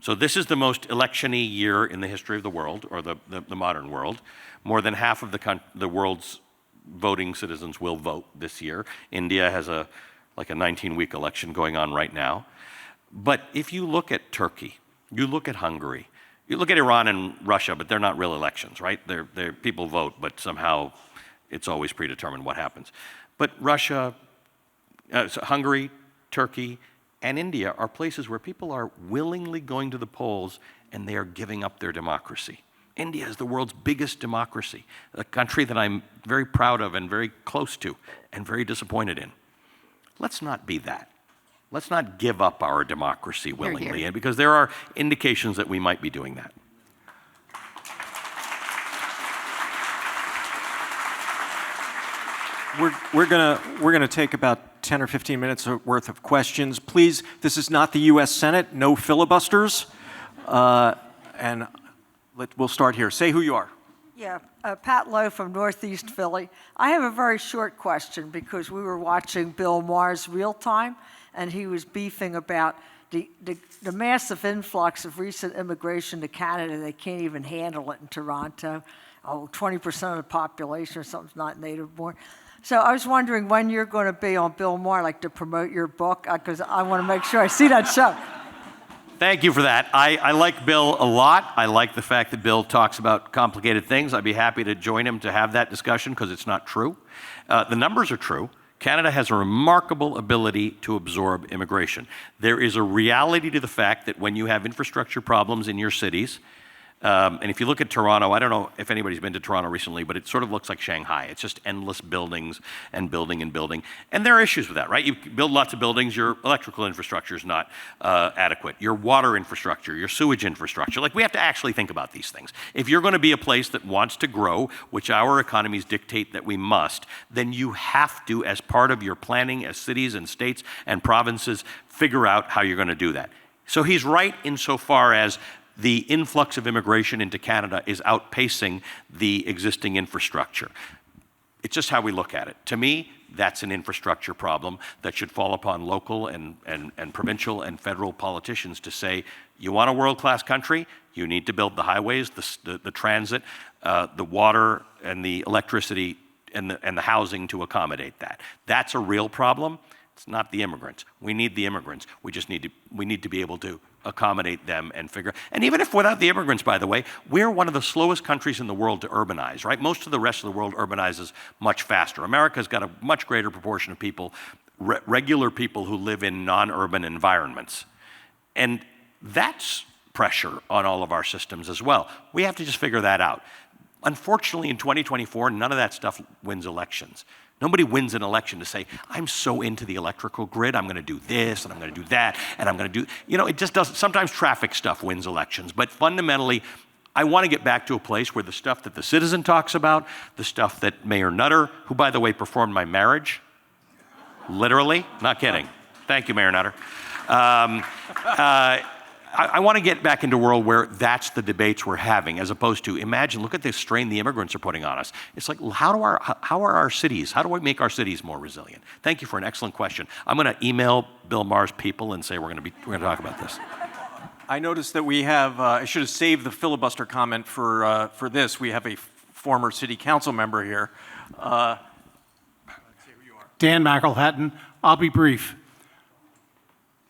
So this is the most election-y year in the history of the world, or the modern world. More than half of the world's voting citizens will vote this year. India has like a 19-week election going on right now. But if you look at Turkey, you look at Hungary, you look at Iran and Russia, but they're not real elections, right? They're people vote, but somehow it's always predetermined what happens. But Russia, so Hungary, Turkey, and India are places where people are willingly going to the polls and they are giving up their democracy. India is the world's biggest democracy, a country that I'm very proud of and very close to and very disappointed in. Let's not be that. Let's not give up our democracy willingly, Here. because there are indications that we might be doing that. We're gonna take about 10 or 15 minutes worth of questions. Please, this is not the U.S. Senate. No filibusters. And we'll start here. Say who you are. Yeah, Pat Lowe from Northeast Philly. I have a very short question because we were watching Bill Maher's Real Time, and he was beefing about the massive influx of recent immigration to Canada. They can't even handle it in Toronto. 20% of the population or something's not native born. So I was wondering when you're going to be on Bill Maher, like to promote your book, because I want to make sure I see that show. Thank you for that. I like Bill a lot. I like the fact that Bill talks about complicated things. I'd be happy to join him to have that discussion because it's not true. The numbers are true. Canada has a remarkable ability to absorb immigration. There is a reality to the fact that when you have infrastructure problems in your cities, and if you look at Toronto, I don't know if anybody's been to Toronto recently, but it sort of looks like Shanghai. It's just endless buildings and building and building. And there are issues with that, right? You build lots of buildings, your electrical infrastructure is not adequate. Your water infrastructure, your sewage infrastructure. Like, we have to actually think about these things. If you're going to be a place that wants to grow, which our economies dictate that we must, then you have to, as part of your planning as cities and states and provinces, figure out how you're going to do that. So he's right insofar as the influx of immigration into Canada is outpacing the existing infrastructure. It's just how we look at it. To me, that's an infrastructure problem that should fall upon local and provincial and federal politicians to say, you want a world-class country, you need to build the highways, the transit, the water, and the electricity, and the housing to accommodate that. That's a real problem. It's not the immigrants. We need the immigrants. We need to be able to accommodate them and figure. And even if without the immigrants, by the way, we're one of the slowest countries in the world to urbanize, right? Most of the rest of the world urbanizes much faster. America's got a much greater proportion of people, regular people who live in non-urban environments. And that's pressure on all of our systems as well. We have to just figure that out. Unfortunately, in 2024, none of that stuff wins elections. Nobody wins an election to say, I'm so into the electrical grid, I'm going to do this, and I'm going to do that, and I'm going to do, it just doesn't. Sometimes traffic stuff wins elections, but fundamentally, I want to get back to a place where the stuff that the Citizen talks about, the stuff that Mayor Nutter, who, by the way, performed my marriage, literally, not kidding. Thank you, Mayor Nutter. I want to get back into a world where that's the debates we're having, as opposed to, imagine, look at this strain the immigrants are putting on us. It's like, how are our cities, how do we make our cities more resilient? Thank you for an excellent question. I'm going to email Bill Maher's people and say we're going to talk about this. I noticed that we have, I should have saved the filibuster comment for this. We have a former city council member here. Let's see who you are. Dan McElhatton. I'll be brief.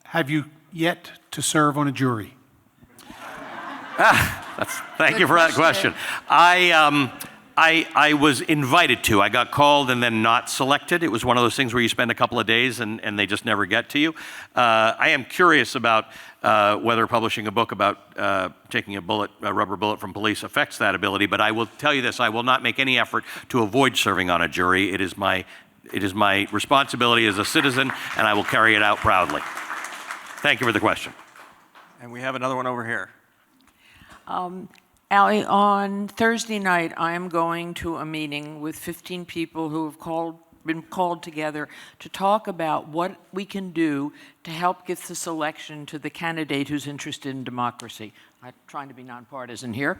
Have you yet to serve on a jury? Thank you for that question. I was invited to. I got called and then not selected. It was one of those things where you spend a couple of days and they just never get to you. I am curious about whether publishing a book about taking a rubber bullet from police affects that ability, but I will tell you this, I will not make any effort to avoid serving on a jury. It is my responsibility as a citizen, and I will carry it out proudly. Thank you for the question. And we have another one over here. Ali, on Thursday night, I am going to a meeting with 15 people who have been called together to talk about what we can do to help get this election to the candidate who's interested in democracy. I'm trying to be nonpartisan here.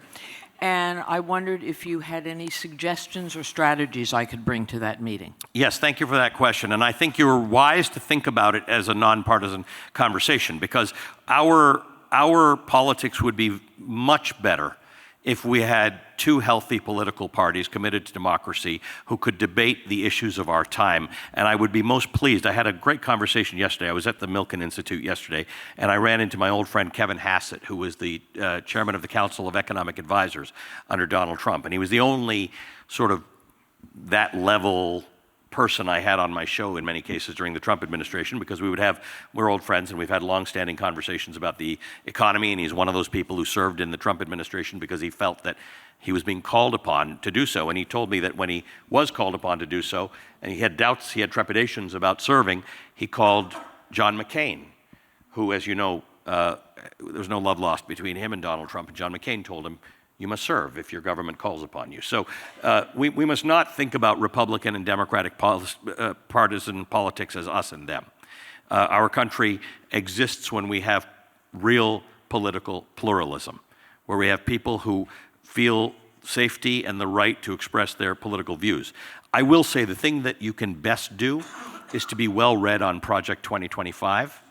And I wondered if you had any suggestions or strategies I could bring to that meeting. Yes, thank you for that question. And I think you're wise to think about it as a nonpartisan conversation, because our politics would be much better if we had two healthy political parties committed to democracy who could debate the issues of our time. And I would be most pleased. I had a great conversation yesterday. I was at the Milken Institute yesterday, and I ran into my old friend Kevin Hassett, who was the chairman of the Council of Economic Advisors under Donald Trump. And he was the only sort of that level person I had on my show in many cases during the Trump administration, because we're old friends and we've had long-standing conversations about the economy, and he's one of those people who served in the Trump administration because he felt that he was being called upon to do so. And he told me that when he was called upon to do so, and he had doubts, he had trepidations about serving, he called John McCain, who, as you know, there's no love lost between him and Donald Trump, and John McCain told him, you must serve if your government calls upon you. So we must not think about Republican and Democratic partisan politics as us and them. Our country exists when we have real political pluralism, where we have people who feel safety and the right to express their political views. I will say the thing that you can best do is to be well read on Project 2025.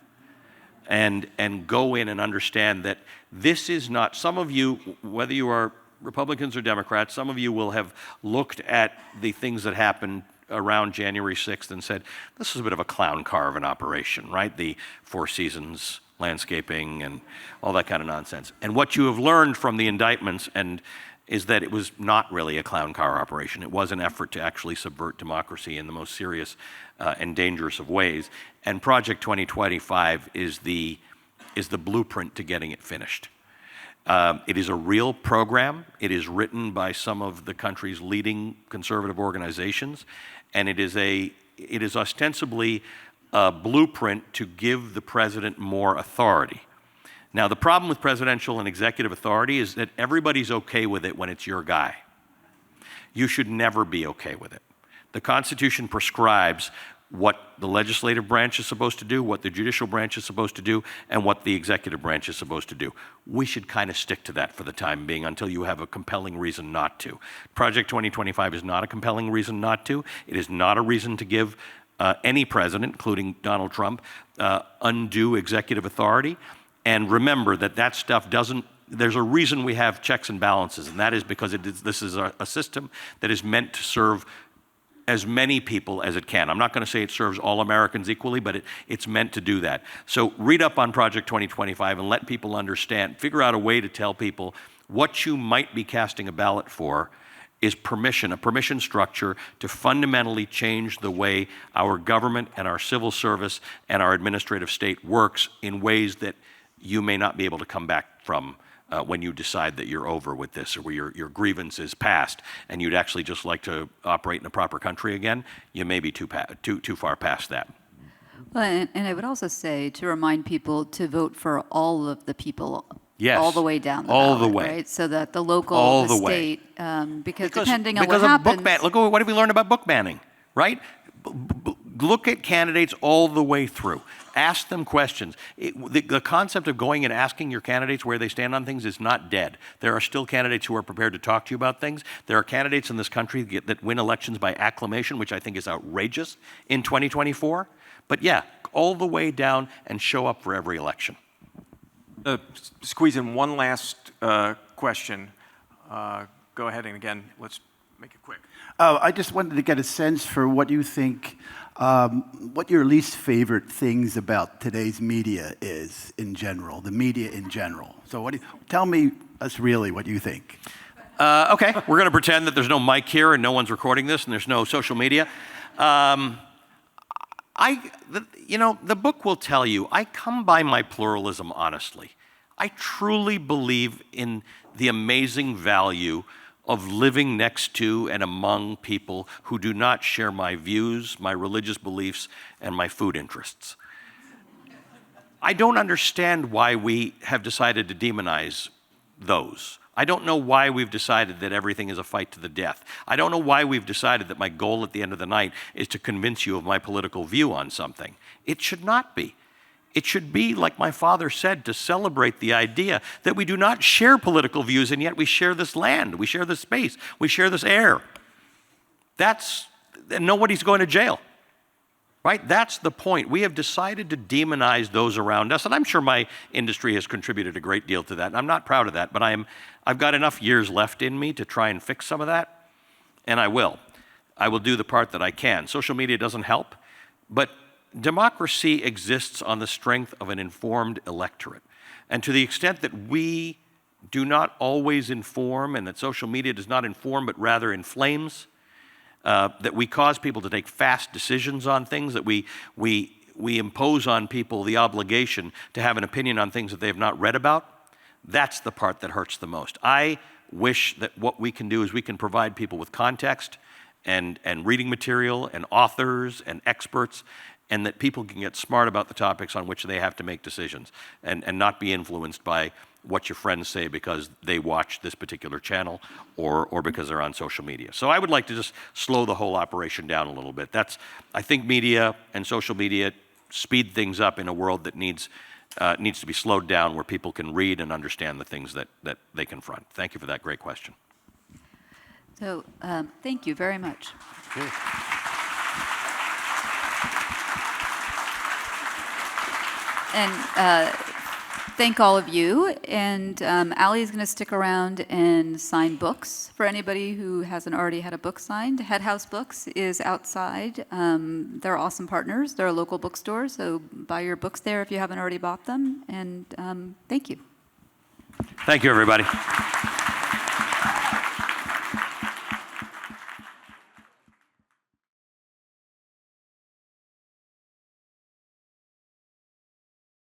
And go in and understand that this is not, some of you, whether you are Republicans or Democrats, some of you will have looked at the things that happened around January 6th and said, this is a bit of a clown car of an operation, right? The Four Seasons landscaping and all that kind of nonsense. And what you have learned from the indictments is that it was not really a clown car operation. It was an effort to actually subvert democracy in the most serious and dangerous of ways. And Project 2025 is the blueprint to getting it finished. It is a real program. It is written by some of the country's leading conservative organizations, and it is ostensibly a blueprint to give the president more authority. Now, the problem with presidential and executive authority is that everybody's okay with it when it's your guy. You should never be okay with it. The Constitution prescribes what the legislative branch is supposed to do, what the judicial branch is supposed to do, and what the executive branch is supposed to do. We should kind of stick to that for the time being until you have a compelling reason not to. Project 2025 is not a compelling reason not to. It is not a reason to give any president, including Donald Trump, undue executive authority. And remember that stuff doesn't, there's a reason we have checks and balances, and that is because this is a system that is meant to serve as many people as it can. I'm not going to say it serves all Americans equally, but it's meant to do that. So read up on Project 2025 and let people understand, figure out a way to tell people what you might be casting a ballot for is a permission structure to fundamentally change the way our government and our civil service and our administrative state works in ways that you may not be able to come back from when you decide that you're over with this, or where your grievance is past and you'd actually just like to operate in a proper country again. You may be too far past that. Well, and I would also say to remind people to vote for all of the people. Yes, all the way down the all ballot, the way, right? So that the local, all the the way. state, because depending on what of happens. Book ban, look at what have we learned about book banning, right? Look at candidates all the way through. Ask them questions. The concept of going and asking your candidates where they stand on things is not dead. There are still candidates who are prepared to talk to you about things. There are candidates in this country that win elections by acclamation, which I think is outrageous in 2024. But yeah, all the way down and show up for every election. Squeeze in one last question. Go ahead, and again, let's make it quick. I just wanted to get a sense for what you think, what your least favorite things about today's media is in general, the media in general. So tell me us really what you think. Okay, we're going to pretend that there's no mic here and no one's recording this and there's no social media. The book will tell you, I come by my pluralism honestly. I truly believe in the amazing value of living next to and among people who do not share my views, my religious beliefs, and my food interests. I don't understand why we have decided to demonize those. I don't know why we've decided that everything is a fight to the death. I don't know why we've decided that my goal at the end of the night is to convince you of my political view on something. It should not be. It should be, like my father said, to celebrate the idea that we do not share political views, and yet we share this land, we share this space, we share this air. And nobody's going to jail, right? That's the point. We have decided to demonize those around us, and I'm sure my industry has contributed a great deal to that, and I'm not proud of that, but I've got enough years left in me to try and fix some of that, and I will. I will do the part that I can. Social media doesn't help, but democracy exists on the strength of an informed electorate. And to the extent that we do not always inform, and that social media does not inform but rather inflames, that we cause people to take fast decisions on things, that we impose on people the obligation to have an opinion on things that they have not read about, that's the part that hurts the most. I wish that what we can do is we can provide people with context and reading material and authors and experts, and that people can get smart about the topics on which they have to make decisions and not be influenced by what your friends say because they watch this particular channel or because they're on social media. So I would like to just slow the whole operation down a little bit. I think media and social media speed things up in a world that needs to be slowed down, where people can read and understand the things that they confront. Thank you for that great question. So thank you very much. Okay. And thank all of you. And Ali is going to stick around and sign books for anybody who hasn't already had a book signed. Head House Books is outside. They're awesome partners. They're a local bookstore, so buy your books there if you haven't already bought them. And thank you. Thank you, everybody.